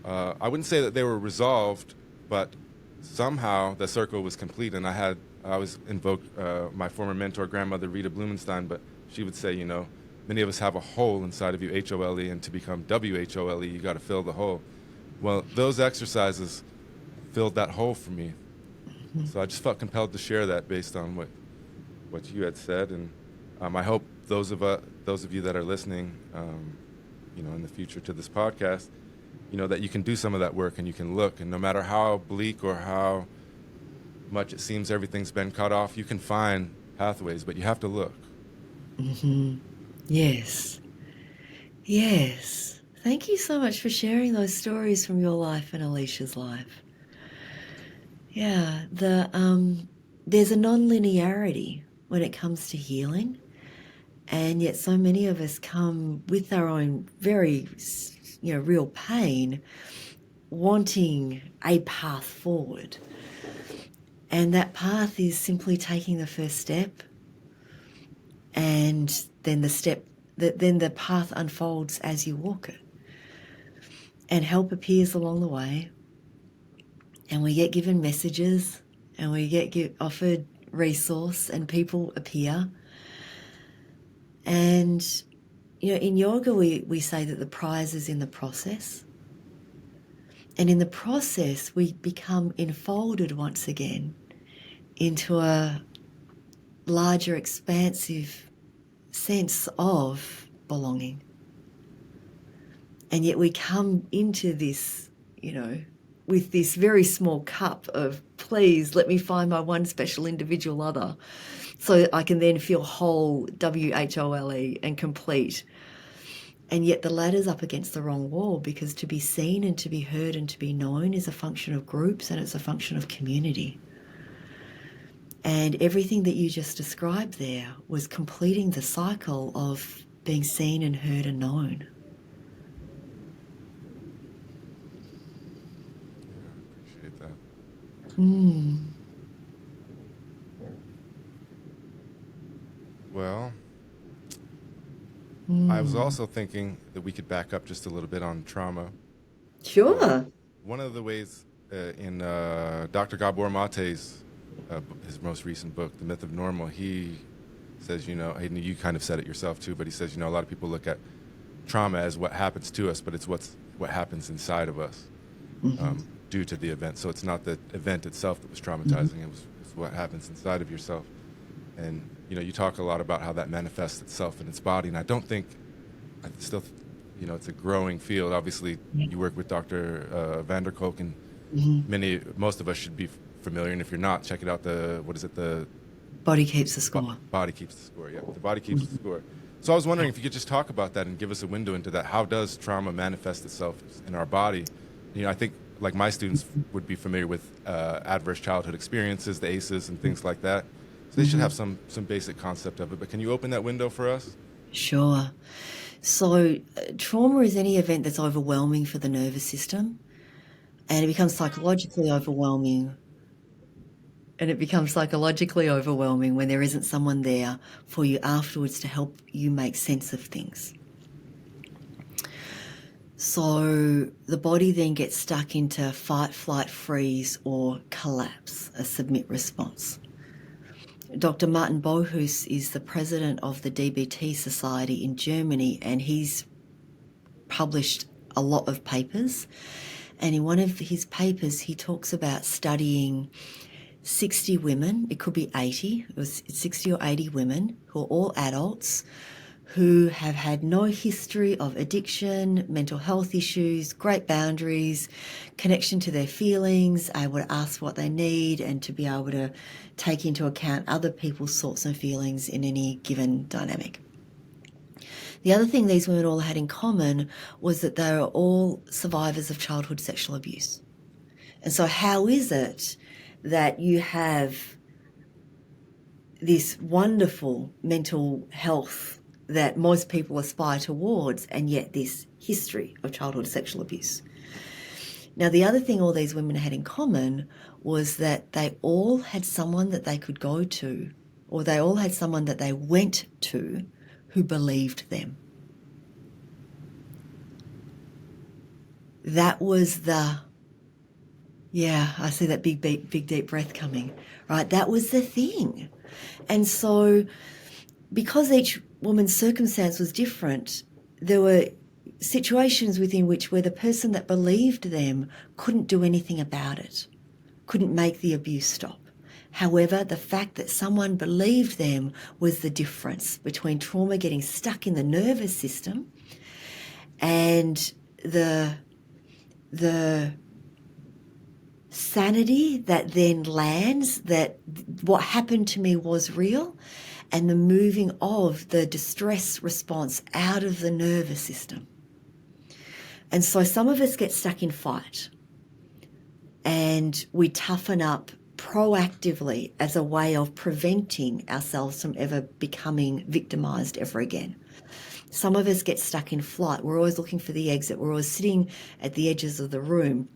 I wouldn't say that they were resolved, but somehow the circle was complete. And I always invoked my former mentor, grandmother Rita Blumenstein, but she would say, many of us have a hole inside of you, H-O-L-E, and to become W-H-O-L-E, you got to fill the hole. Well, those exercises filled that hole for me. Mm-hmm. So I just felt compelled to share that based on what you had said. And I hope those of you that are listening, in the future to this podcast, that you can do some of that work and you can look. And no matter how bleak or how much it seems everything's been cut off, you can find pathways, but you have to look. Mm-hmm. Yes. Yes. Thank you so much for sharing those stories from your life and Alicia's life. Yeah, there's a non-linearity when it comes to healing, and yet so many of us come with our own very, real pain, wanting a path forward. And that path is simply taking the first step, and then the path unfolds as you walk it. And help appears along the way, and we get given messages, and we get offered resource, and people appear. And, in yoga we say that the prize is in the process. And in the process, we become enfolded once again into a larger, expansive sense of belonging. And yet we come into this, with this very small cup of, please let me find my one special individual other so I can then feel whole, W-H-O-L-E, and complete. And yet the ladder's up against the wrong wall, because to be seen and to be heard and to be known is a function of groups, and it's a function of community. And everything that you just described there was completing the cycle of being seen and heard and known. Yeah, I appreciate that. Well, I was also thinking that we could back up just a little bit on trauma. Sure. One of the ways in Dr. Gabor Mate's his most recent book, The Myth of Normal, he says, and you kind of said it yourself too, but he says, a lot of people look at trauma as what happens to us, but it's what happens inside of us due to the event. So it's not the event itself that was traumatizing, it's what happens inside of yourself. And, you talk a lot about how that manifests itself in its body, and I still, it's a growing field. Obviously, you work with Dr. Van der Kolk, and most of us should be familiar, and if you're not, check it out. The Body Keeps the Score. Body Keeps the Score, yeah. The Body Keeps the Score. So I was wondering if you could just talk about that and give us a window into that. How does trauma manifest itself in our body? I think, like, my students would be familiar with adverse childhood experiences, the ACEs, and things like that. So they should have some basic concept of it. But can you open that window for us? Sure. So trauma is any event that's overwhelming for the nervous system, and it becomes psychologically overwhelming. And it becomes psychologically overwhelming when there isn't someone there for you afterwards to help you make sense of things. So the body then gets stuck into fight, flight, freeze, or collapse, a submit response. Dr. Martin Bohus is the president of the DBT Society in Germany, and he's published a lot of papers. And in one of his papers, he talks about studying 60 women, it could be 80, it was 60 or 80 women who are all adults who have had no history of addiction, mental health issues, great boundaries, connection to their feelings, able to ask what they need and to be able to take into account other people's thoughts and feelings in any given dynamic. The other thing these women all had in common was that they were all survivors of childhood sexual abuse. And so how is it that you have this wonderful mental health that most people aspire towards, and yet this history of childhood sexual abuse? Now, the other thing all these women had in common was that they all had someone that they could go to, or they all had someone that they went to who believed them. That was I see that big deep breath coming, right? That was the thing. And so because each woman's circumstance was different, there were situations within which where the person that believed them couldn't do anything about it, couldn't make the abuse stop. However, the fact that someone believed them was the difference between trauma getting stuck in the nervous system and the sanity that then lands that what happened to me was real, and the moving of the distress response out of the nervous system. And so some of us get stuck in fight and we toughen up proactively as a way of preventing ourselves from ever becoming victimized ever again. Some of us get stuck in flight. We're always looking for the exit. We're always sitting at the edges of the room.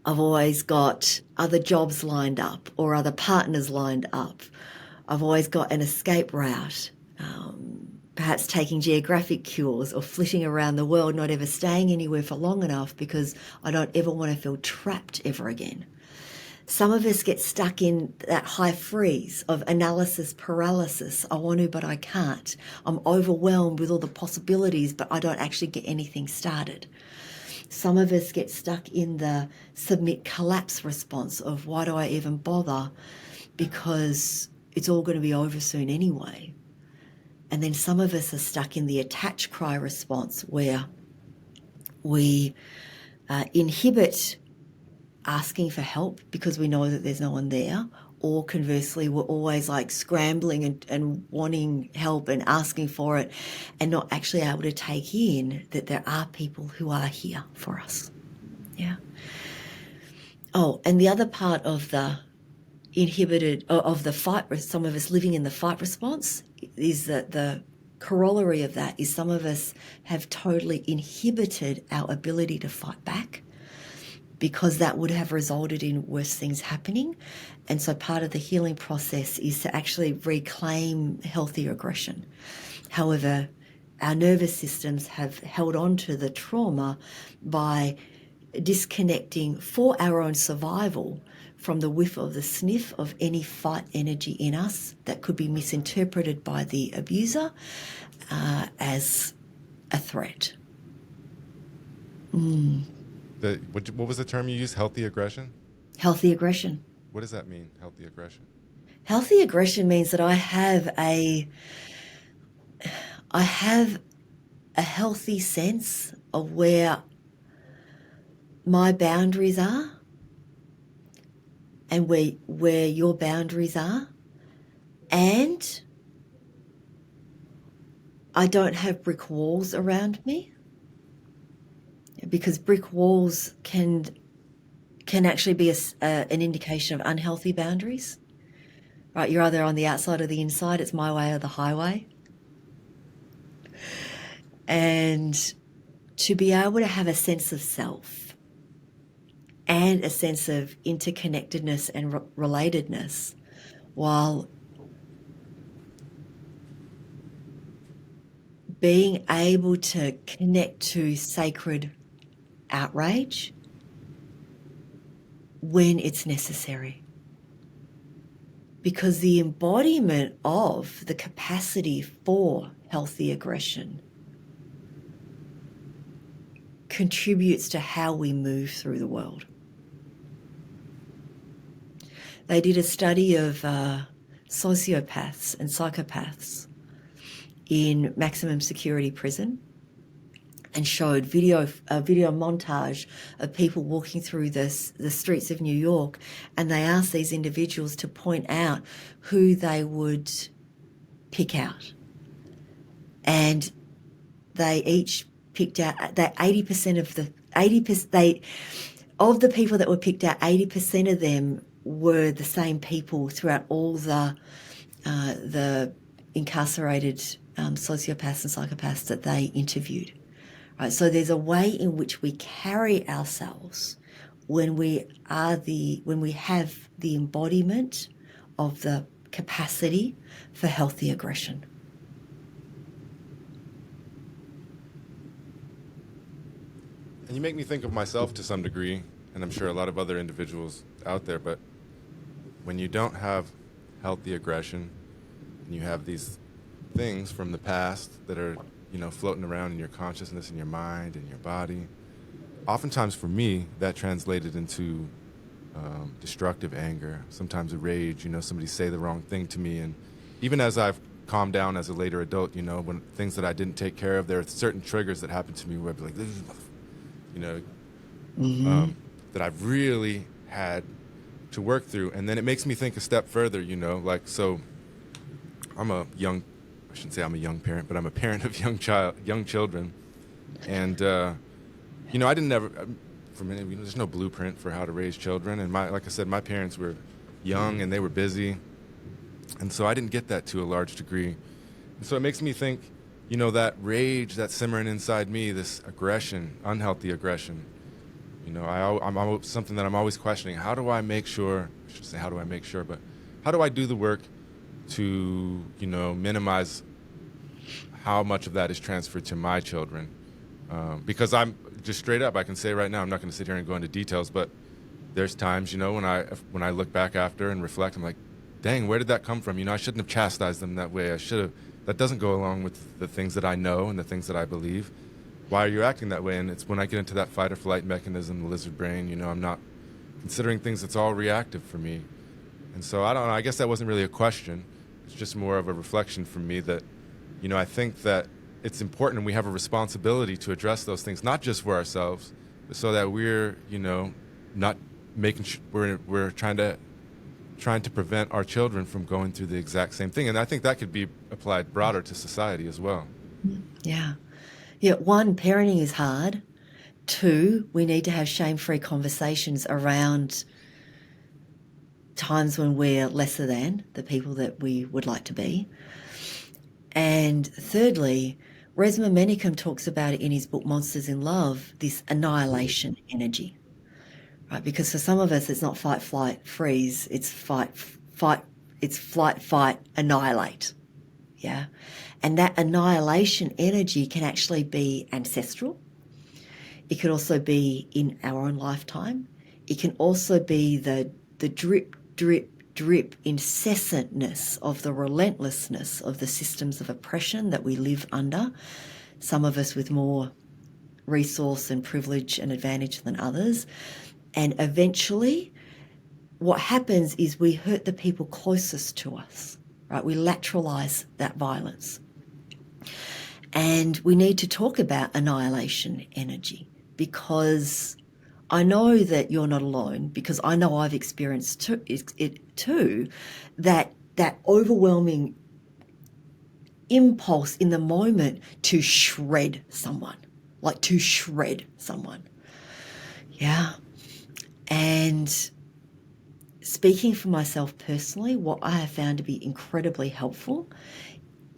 I've always got other jobs lined up or other partners lined up. I've always got an escape route, perhaps taking geographic cures or flitting around the world, not ever staying anywhere for long enough because I don't ever want to feel trapped ever again. Some of us get stuck in that high freeze of analysis paralysis. I want to, but I can't. I'm overwhelmed with all the possibilities, but I don't actually get anything started. Some of us get stuck in the submit collapse response of why do I even bother, because it's all going to be over soon anyway. And then some of us are stuck in the attach cry response where we inhibit asking for help because we know that there's no one there, or conversely we're always like scrambling and wanting help and asking for it and not actually able to take in that there are people who are here for us. Yeah. Oh, and the other part of the of the fight, some of us living in the fight response, is that the corollary of that is some of us have totally inhibited our ability to fight back, because that would have resulted in worse things happening. And so part of the healing process is to actually reclaim healthy aggression. However, our nervous systems have held on to the trauma by disconnecting for our own survival from the whiff of the sniff of any fight energy in us that could be misinterpreted by the abuser as a threat. What was the term you used? Healthy aggression? Healthy aggression. What does that mean, healthy aggression? Healthy aggression means that I have a healthy sense of where my boundaries are and where your boundaries are, and I don't have brick walls around me, because brick walls can actually be an indication of unhealthy boundaries, right? You're either on the outside or the inside. It's my way or the highway. And to be able to have a sense of self and a sense of interconnectedness and relatedness while being able to connect to sacred outrage when it's necessary. Because the embodiment of the capacity for healthy aggression contributes to how we move through the world. They did a study of sociopaths and psychopaths in maximum security prison and showed a video montage of people walking through the streets of New York, and they asked these individuals to point out who they would pick out. And they each picked out that 80% of the 80% of the people that were picked out, 80% of them were the same people throughout all the incarcerated sociopaths and psychopaths that they interviewed. Right, so there's a way in which we carry ourselves when we have the embodiment of the capacity for healthy aggression. And you make me think of myself to some degree, and I'm sure a lot of other individuals out there, but when you don't have healthy aggression, and you have these things from the past that are, floating around in your consciousness, in your mind, in your body, oftentimes for me, that translated into destructive anger, sometimes a rage, somebody say the wrong thing to me. And even as I've calmed down as a later adult, when things that I didn't take care of, there are certain triggers that happen to me where I'd be like, this is, that I've really had to work through. And then it makes me think a step further, so I'm a young, I shouldn't say I'm a young parent, but I'm a parent of young children. And, I didn't ever, for me, there's no blueprint for how to raise children. And like I said, my parents were young and they were busy. And so I didn't get that to a large degree. And so it makes me think, that rage that's simmering inside me, this aggression, unhealthy aggression, I'm something that I'm always questioning. How do I make sure, I should say how do I make sure, but how do I do the work to, minimize how much of that is transferred to my children? Because I'm just straight up, I can say right now, I'm not going to sit here and go into details, but there's times, when I look back after and reflect, I'm like, dang, where did that come from? I shouldn't have chastised them that way. I should have. That doesn't go along with the things that I know and the things that I believe. Why are you acting that way? And it's when I get into that fight or flight mechanism, the lizard brain, I'm not considering things that's all reactive for me. And so I don't know, I guess that wasn't really a question. It's just more of a reflection from me that, I think that it's important and we have a responsibility to address those things, not just for ourselves, but so that we're, not making we're trying to prevent our children from going through the exact same thing. And I think that could be applied broader to society as well. Yeah. Yeah, one, parenting is hard. Two, we need to have shame-free conversations around times when we're lesser than the people that we would like to be. And thirdly, Resmaa Menakem talks about it in his book Monsters in Love, this annihilation energy. Right? Because for some of us, it's not fight, flight, freeze. It's flight, fight, annihilate. Yeah. And that annihilation energy can actually be ancestral. It could also be in our own lifetime. It can also be the drip, drip, drip incessantness of the relentlessness of the systems of oppression that we live under. Some of us with more resource and privilege and advantage than others. And eventually, what happens is we hurt the people closest to us, right? We lateralize that violence. And we need to talk about annihilation energy, because I know that you're not alone, because I know I've experienced it too, that overwhelming impulse in the moment to shred someone, like to shred someone. Yeah. And speaking for myself personally, what I have found to be incredibly helpful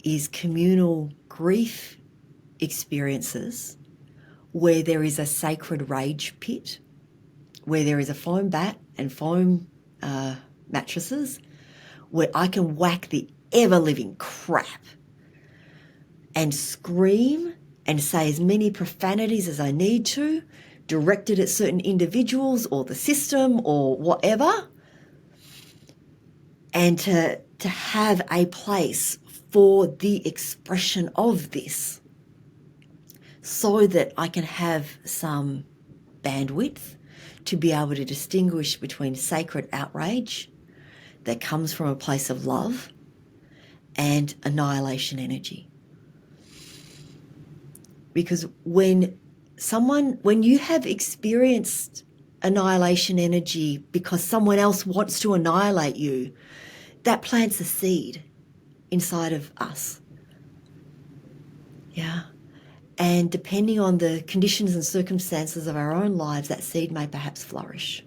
is communal grief experiences where there is a sacred rage pit, where there is a foam bat and foam mattresses, where I can whack the ever-living crap and scream and say as many profanities as I need to, directed at certain individuals or the system or whatever, and to have a place for the expression of this so that I can have some bandwidth to be able to distinguish between sacred outrage that comes from a place of love and annihilation energy. Because when you have experienced annihilation energy because someone else wants to annihilate you, that plants a seed inside of us. Yeah. And depending on the conditions and circumstances of our own lives, that seed may perhaps flourish.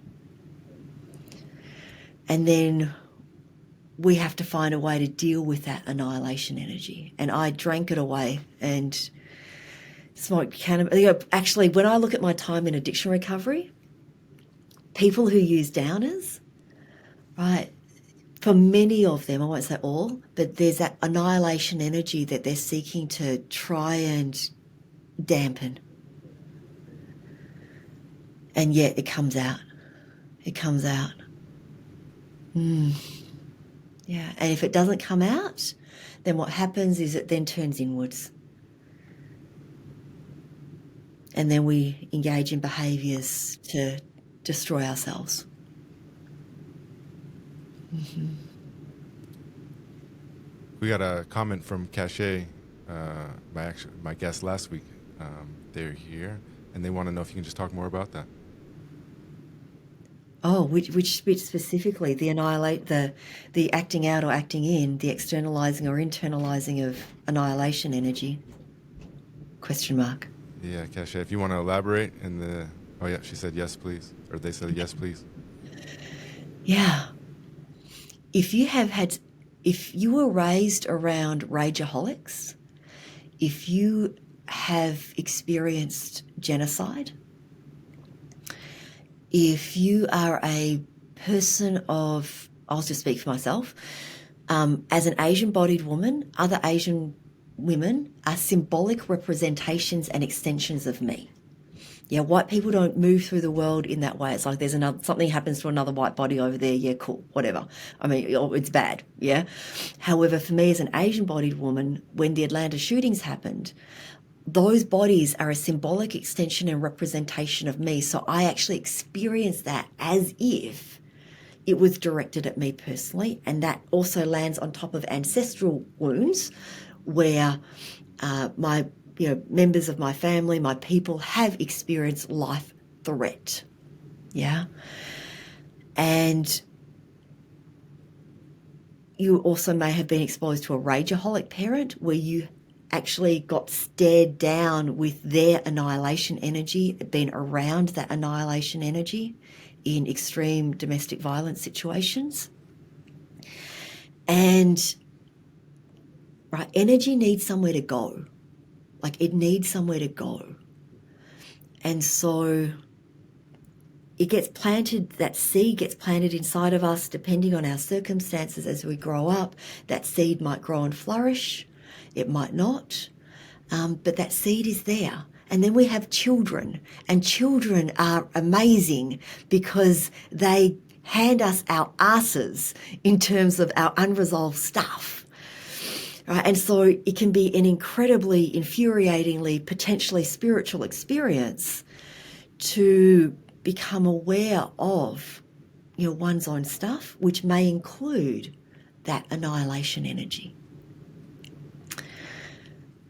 And then we have to find a way to deal with that annihilation energy. And I drank it away and smoked cannabis. Actually, when I look at my time in addiction recovery, people who use downers, right, for many of them, I won't say all, but there's that annihilation energy that they're seeking to try and dampen. And yet it comes out. It comes out. Yeah, and if it doesn't come out, then what happens is it then turns inwards. And then we engage in behaviours to destroy ourselves. We got a comment from Cache, my guest last week. They're here, and they want to know if you can just talk more about that. Oh, which bit specifically? The acting out or acting in, the externalizing or internalizing of annihilation energy? Question mark. Yeah, Cache, if you want to elaborate oh yeah, she said yes, please. Or they said yes, please. Yeah. If you were raised around rageaholics, if you have experienced genocide, if you are a person of, I'll just speak for myself, as an Asian-bodied woman, other Asian women are symbolic representations and extensions of me. Yeah, white people don't move through the world in that way. It's like there's something happens to another white body over there. Yeah, cool, whatever. I mean, it's bad. Yeah. However, for me as an Asian-bodied woman, when the Atlanta shootings happened, those bodies are a symbolic extension and representation of me. So I actually experienced that as if it was directed at me personally. And that also lands on top of ancestral wounds where members of my family, my people have experienced life threat. Yeah. And you also may have been exposed to a rageaholic parent where you actually got stared down with their annihilation energy, been around that annihilation energy in extreme domestic violence situations. And right, energy needs somewhere to go. Like it needs somewhere to go. And so it gets planted, that seed gets planted inside of us depending on our circumstances as we grow up. That seed might grow and flourish. It might not. But that seed is there. And then we have children. And children are amazing because they hand us our asses in terms of our unresolved stuff. Right? And so it can be an incredibly, infuriatingly, potentially spiritual experience to become aware of, one's own stuff, which may include that annihilation energy.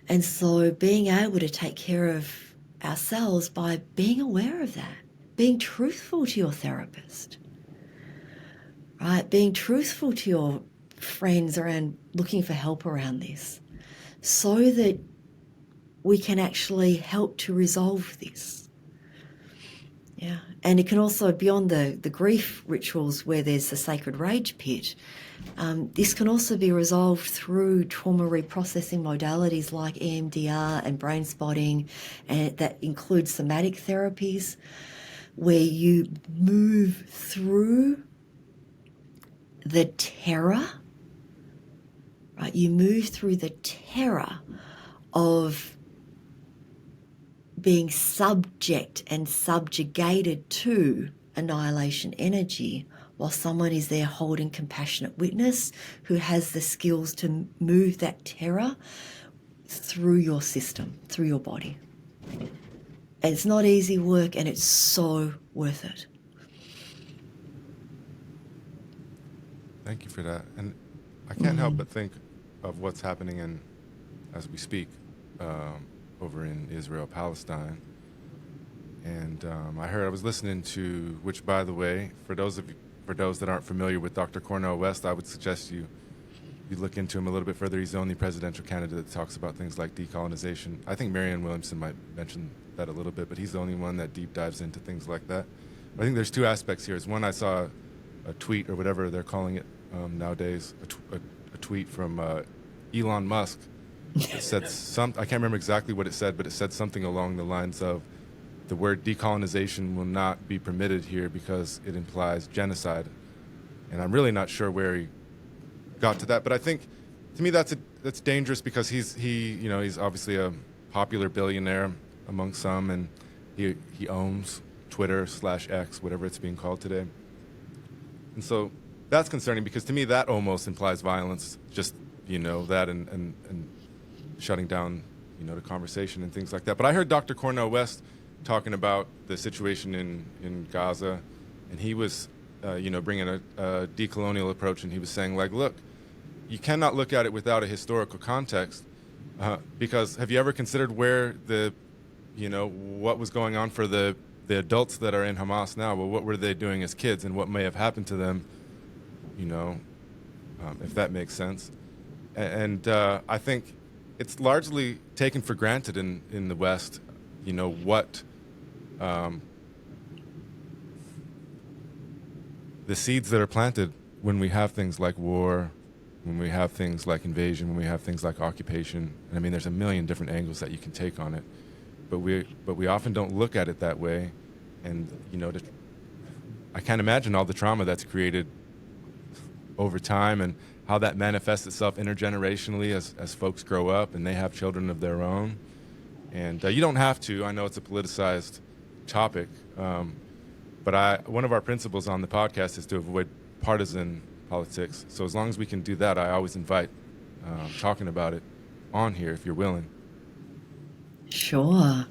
And so being able to take care of ourselves by being aware of that, being truthful to your therapist, right? Being truthful to your friends around looking for help around this so that we can actually help to resolve this. Yeah. And it can also, beyond the grief rituals where there's the sacred rage pit, this can also be resolved through trauma reprocessing modalities like EMDR and brain spotting, and that includes somatic therapies where you move through the terror, right? You move through the terror of being subject and subjugated to annihilation energy, while someone is there holding compassionate witness who has the skills to move that terror through your system, through your body. And it's not easy work, and it's so worth it. Thank you for that. And I can't help but think of what's happening as we speak, over in Israel, Palestine. And I was listening to, which, by the way, for those that aren't familiar with Dr. Cornel West, I would suggest you look into him a little bit further. He's the only presidential candidate that talks about things like decolonization. I think Marianne Williamson might mention that a little bit, but he's the only one that deep dives into things like that. But I think there's two aspects here. One, I saw a tweet, or whatever they're calling it nowadays, a tweet from Elon Musk. It said I can't remember exactly what it said, but it said something along the lines of, the word decolonization will not be permitted here because it implies genocide. And I'm really not sure where he got to that, but I think, to me, that's dangerous, because he's obviously a popular billionaire among some, and he owns Twitter/X, whatever it's being called today. And so that's concerning, because to me that almost implies violence, just that and shutting down the conversation and things like that. But I heard Dr. Cornel West talking about the situation in Gaza, and he was bringing a decolonial approach, and he was saying, like, look, you cannot look at it without a historical context, because have you ever considered where what was going on for the adults that are in Hamas now? Well, what were they doing as kids, and what may have happened to them, if that makes sense. And I think it's largely taken for granted in the West, what the seeds that are planted when we have things like war, when we have things like invasion, when we have things like occupation. And I mean, there's a million different angles that you can take on it, but we often don't look at it that way. And I can't imagine all the trauma that's created over time, and how that manifests itself intergenerationally as folks grow up and they have children of their own. And you don't have to. I know it's a politicized topic, but one of our principles on the podcast is to avoid partisan politics. So as long as we can do that, I always invite talking about it on here if you're willing. Sure.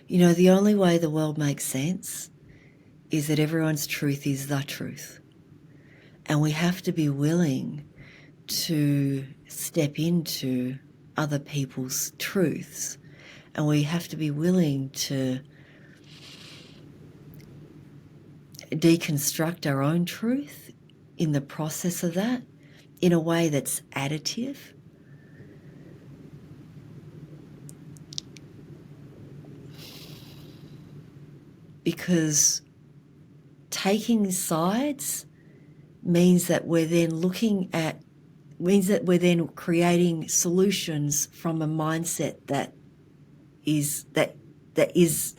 The only way the world makes sense is that everyone's truth is the truth. And we have to be willing to step into other people's truths. And we have to be willing to deconstruct our own truth in the process of that, in a way that's additive. Because taking sides means that we're then creating solutions from a mindset that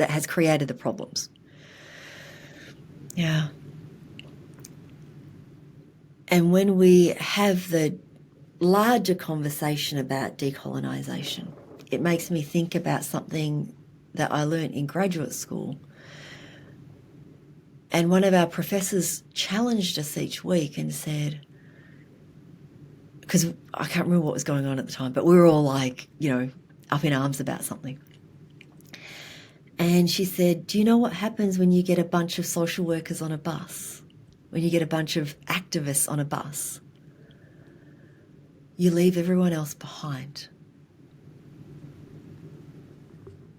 has created the problems. Yeah. And when we have the larger conversation about decolonization, it makes me think about something that I learned in graduate school. And one of our professors challenged us each week and said, because I can't remember what was going on at the time, but we were all like, up in arms about something. And she said, do you know what happens when you get a bunch of social workers on a bus? When you get a bunch of activists on a bus? You leave everyone else behind.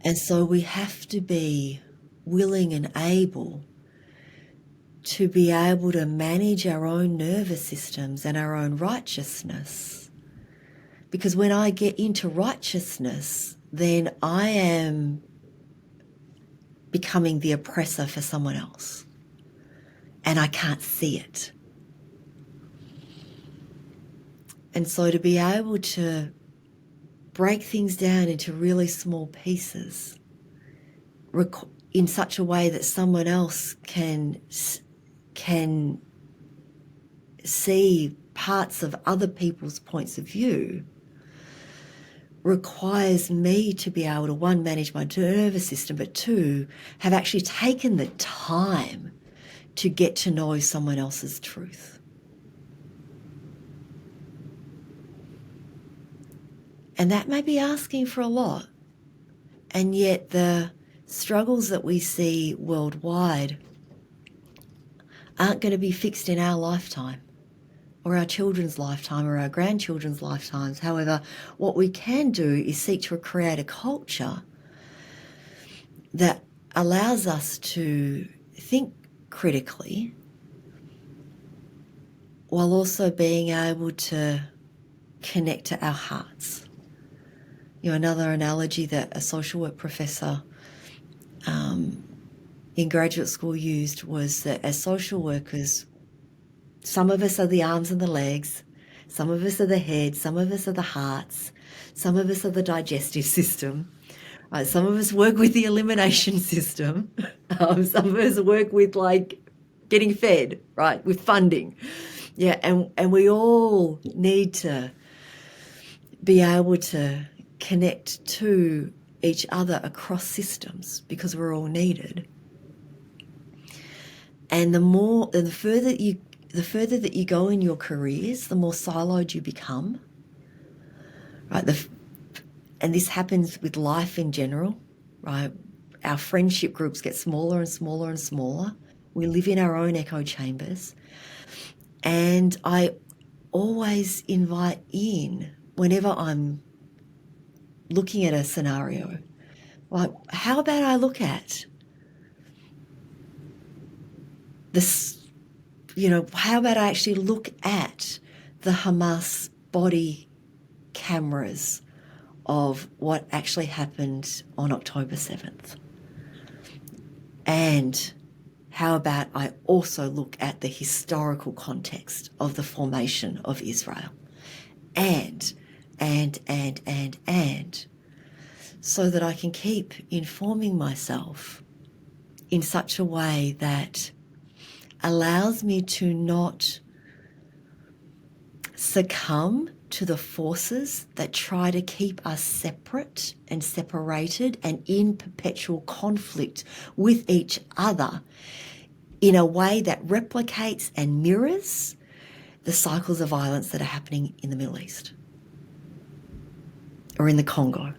And so we have to be willing and able to be able to manage our own nervous systems and our own righteousness. Because when I get into righteousness, then I am becoming the oppressor for someone else. And I can't see it. And so to be able to break things down into really small pieces in such a way that someone else can see parts of other people's points of view requires me to be able to, one, manage my nervous system, but two, have actually taken the time to get to know someone else's truth. And that may be asking for a lot. And yet the struggles that we see worldwide aren't going to be fixed in our lifetime, or our children's lifetime, or our grandchildren's lifetimes. However, what we can do is seek to create a culture that allows us to think critically while also being able to connect to our hearts. You know, another analogy that a social work professor in graduate school used was that as social workers, some of us are the arms and the legs, some of us are the head, some of us are the hearts, some of us are the digestive system, right? Some of us work with the elimination system, some of us work with like getting fed, right, with funding. Yeah, and we all need to be able to connect to each other across systems because we're all needed. And the further that you go in your careers, the more siloed you become, right? And this happens with life in general, right? Our friendship groups get smaller and smaller and smaller. We live in our own echo chambers. And I always invite in, whenever I'm looking at a scenario, like, how about I look at this, you know, how about I actually look at the Hamas body cameras of what actually happened on October 7th? And how about I also look at the historical context of the formation of Israel? And, so that I can keep informing myself in such a way that allows me to not succumb to the forces that try to keep us separate and separated and in perpetual conflict with each other in a way that replicates and mirrors the cycles of violence that are happening in the Middle East or in the Congo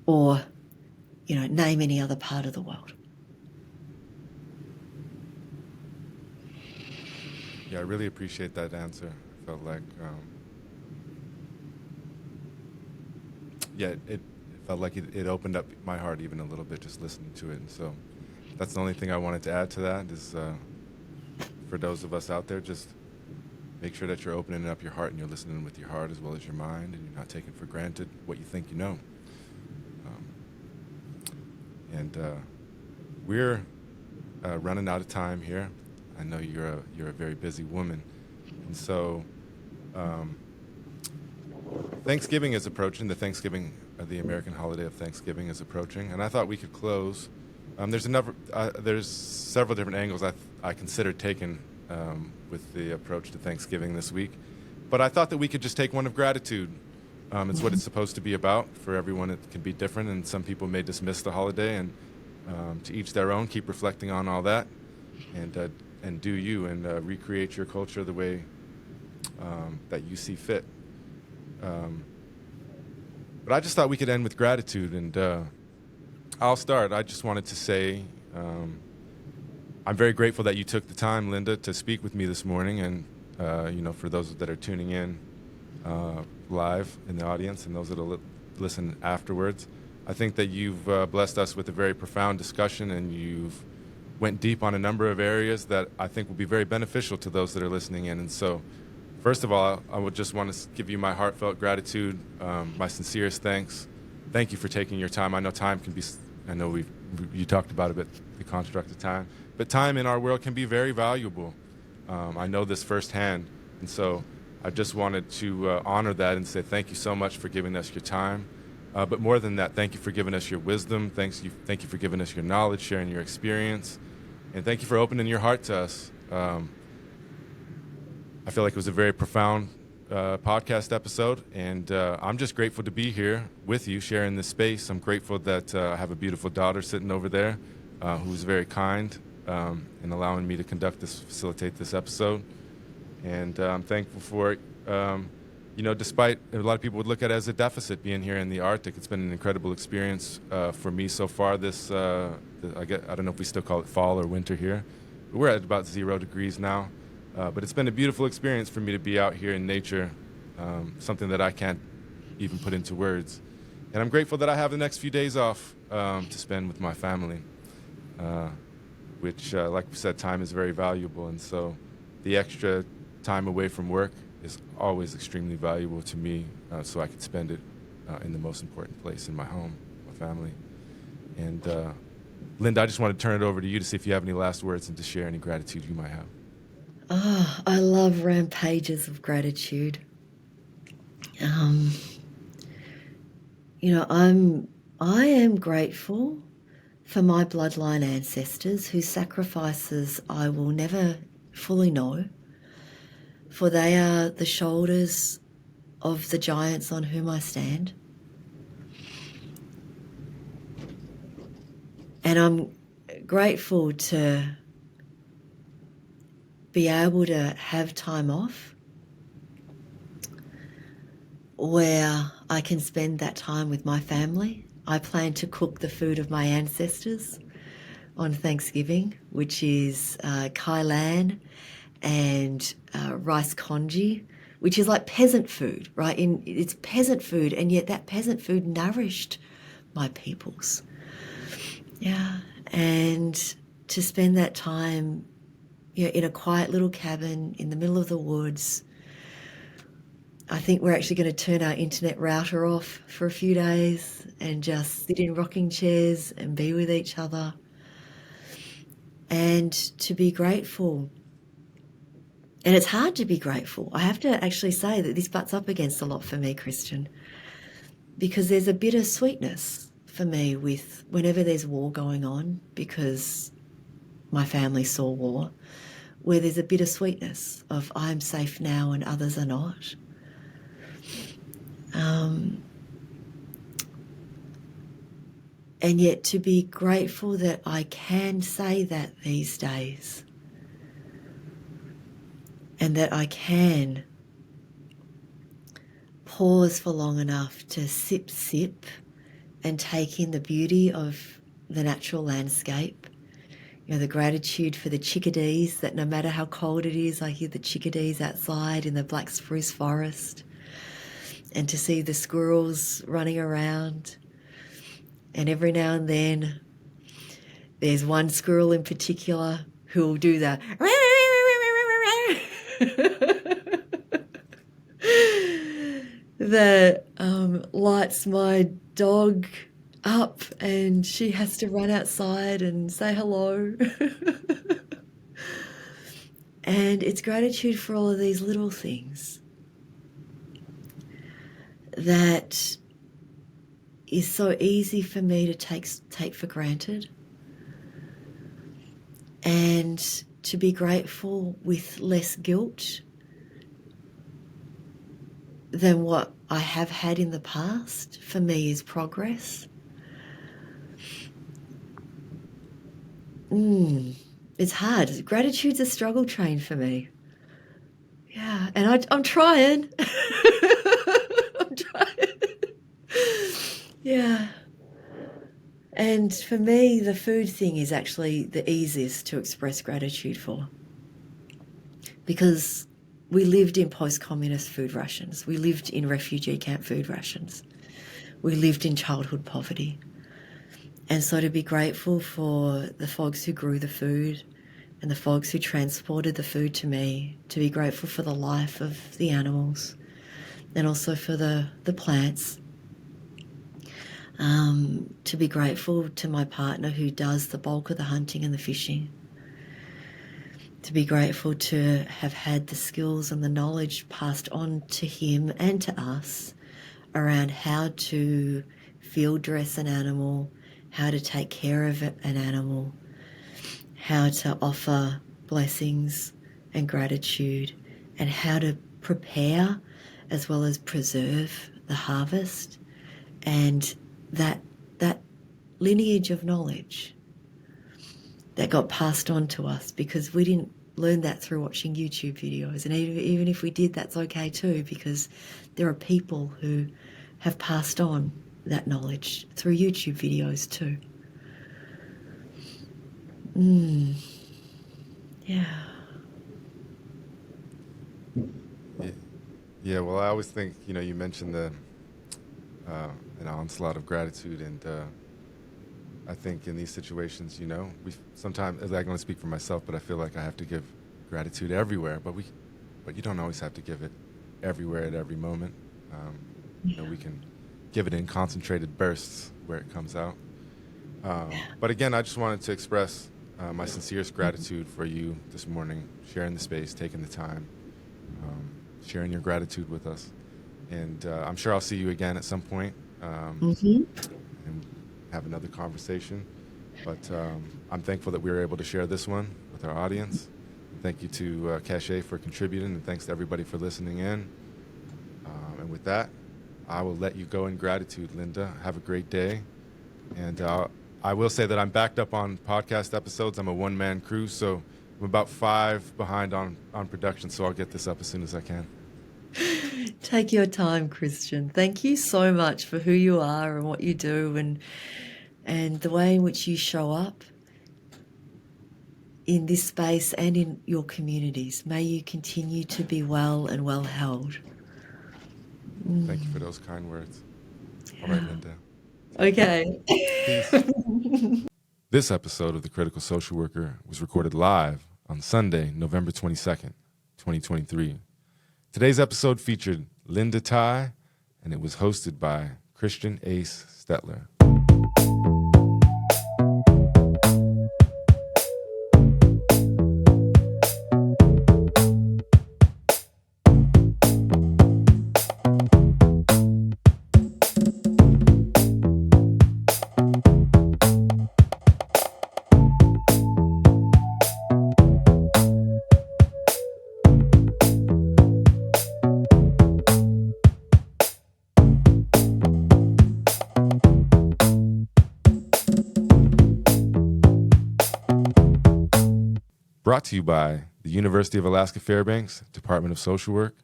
or, you know, name any other part of the world. Yeah, I really appreciate that answer. I felt like, it felt like it opened up my heart even a little bit just listening to it. And so that's the only thing I wanted to add to that is for those of us out there, just make sure that you're opening up your heart and you're listening with your heart as well as your mind, and you're not taking for granted what you think you know. We're running out of time here. I know you're a very busy woman, and so Thanksgiving is approaching. The American holiday of Thanksgiving is approaching, and I thought we could close. There's several different angles I considered taking with the approach to Thanksgiving this week, but I thought that we could just take one of gratitude. It's what it's supposed to be about. For everyone, it can be different, and some people may dismiss the holiday, and to each their own. Keep reflecting on all that, and do you, and recreate your culture the way that you see fit. But I just thought we could end with gratitude, and I'll start. I just wanted to say I'm very grateful that you took the time, Linda, to speak with me this morning, and for those that are tuning in live in the audience and those that will listen afterwards, I think that you've blessed us with a very profound discussion, and you've went deep on a number of areas that I think will be very beneficial to those that are listening in. And so, first of all, I would just want to give you my heartfelt gratitude, my sincerest thanks. Thank you for taking your time. I know time can be, you talked about it, the construct of time, but time in our world can be very valuable. I know this firsthand, and so I just wanted to honor that and say thank you so much for giving us your time. But more than that, thank you for giving us your wisdom. Thank you for giving us your knowledge, sharing your experience, and thank you for opening your heart to us. I feel like it was a very profound podcast episode, and I'm just grateful to be here with you, sharing this space. I'm grateful that I have a beautiful daughter sitting over there who's very kind in allowing me to facilitate this episode. And I'm thankful for it. Despite a lot of people would look at it as a deficit being here in the Arctic, it's been an incredible experience for me so far. I don't know if we still call it fall or winter here. But we're at about 0 degrees now. But it's been a beautiful experience for me to be out here in nature, something that I can't even put into words. And I'm grateful that I have the next few days off to spend with my family, which, like we said, time is very valuable. And so the extra time away from work is always extremely valuable to me, so I could spend it in the most important place in my home, my family. And Linda, I just want to turn it over to you to see if you have any last words and to share any gratitude you might have. Oh, I love rampages of gratitude. I am grateful for my bloodline ancestors whose sacrifices I will never fully know, for they are the shoulders of the giants on whom I stand. And I'm grateful to be able to have time off where I can spend that time with my family. I plan to cook the food of my ancestors on Thanksgiving, which is kai lan and rice congee, which is like peasant food, right? It's peasant food, and yet that peasant food nourished my peoples. Yeah, and to spend that time in a quiet little cabin in the middle of the woods. I think we're actually going to turn our internet router off for a few days and just sit in rocking chairs and be with each other. And to be grateful. And it's hard to be grateful. I have to actually say that this butts up against a lot for me, Christian, because there's a bitter sweetness for me with whenever there's war going on, because my family saw war, where there's a bittersweetness of I'm safe now and others are not. And yet to be grateful that I can say that these days, and that I can pause for long enough to sip and take in the beauty of the natural landscape. The gratitude for the chickadees, that no matter how cold it is, I hear the chickadees outside in the black spruce forest, and to see the squirrels running around. And every now and then, there's one squirrel in particular who will do that that lights my dog up, and she has to run outside and say hello. And it's gratitude for all of these little things that is so easy for me to take for granted, and to be grateful with less guilt than what I have had in the past, for me is progress. It's hard. Gratitude's a struggle train for me. Yeah, and I'm trying. I'm trying. Yeah. And for me, the food thing is actually the easiest to express gratitude for, because we lived in post-communist food rations. We lived in refugee camp food rations. We lived in childhood poverty. And so to be grateful for the folks who grew the food and the folks who transported the food to me, to be grateful for the life of the animals and also for the plants, to be grateful to my partner who does the bulk of the hunting and the fishing, to be grateful to have had the skills and the knowledge passed on to him and to us around how to field dress an animal, how to take care of an animal, how to offer blessings and gratitude and how to prepare as well as preserve the harvest, and that lineage of knowledge that got passed on to us, because we didn't learn that through watching YouTube videos. And even if we did, that's okay too, because there are people who have passed on that knowledge through YouTube videos too. Yeah. Yeah, well, I always think, you mentioned an onslaught of gratitude, and I think in these situations, we sometimes, I can only speak for myself, but I feel like I have to give gratitude everywhere, but you don't always have to give it everywhere at every moment. We can give it in concentrated bursts where it comes out. But again, I just wanted to express my sincerest gratitude for you this morning, sharing the space, taking the time, sharing your gratitude with us. And I'm sure I'll see you again at some point and have another conversation. But I'm thankful that we were able to share this one with our audience. Thank you to Cache for contributing, and thanks to everybody for listening in. And with that, I will let you go in gratitude, Linda. Have a great day. And I will say that I'm backed up on podcast episodes. I'm a one-man crew, so I'm about 5 behind on production, so I'll get this up as soon as I can. Take your time, Christian. Thank you so much for who you are and what you do, and the way in which you show up in this space and in your communities. May you continue to be well and well held. Thank you for those kind words. All right, Linda. Okay. Peace. This episode of The Critical Social Worker was recorded live on Sunday, November 22nd, 2023. Today's episode featured Linda Ty, and it was hosted by Christian Ace Stettler. Brought to you by the University of Alaska Fairbanks Department of Social Work.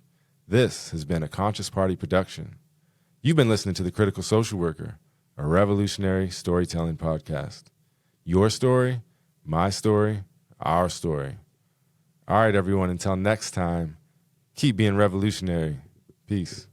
This has been a Conscious Party production. You've been listening to The Critical Social Worker, a revolutionary storytelling podcast. Your story, my story, our story. All right, everyone, until next time, keep being revolutionary. Peace.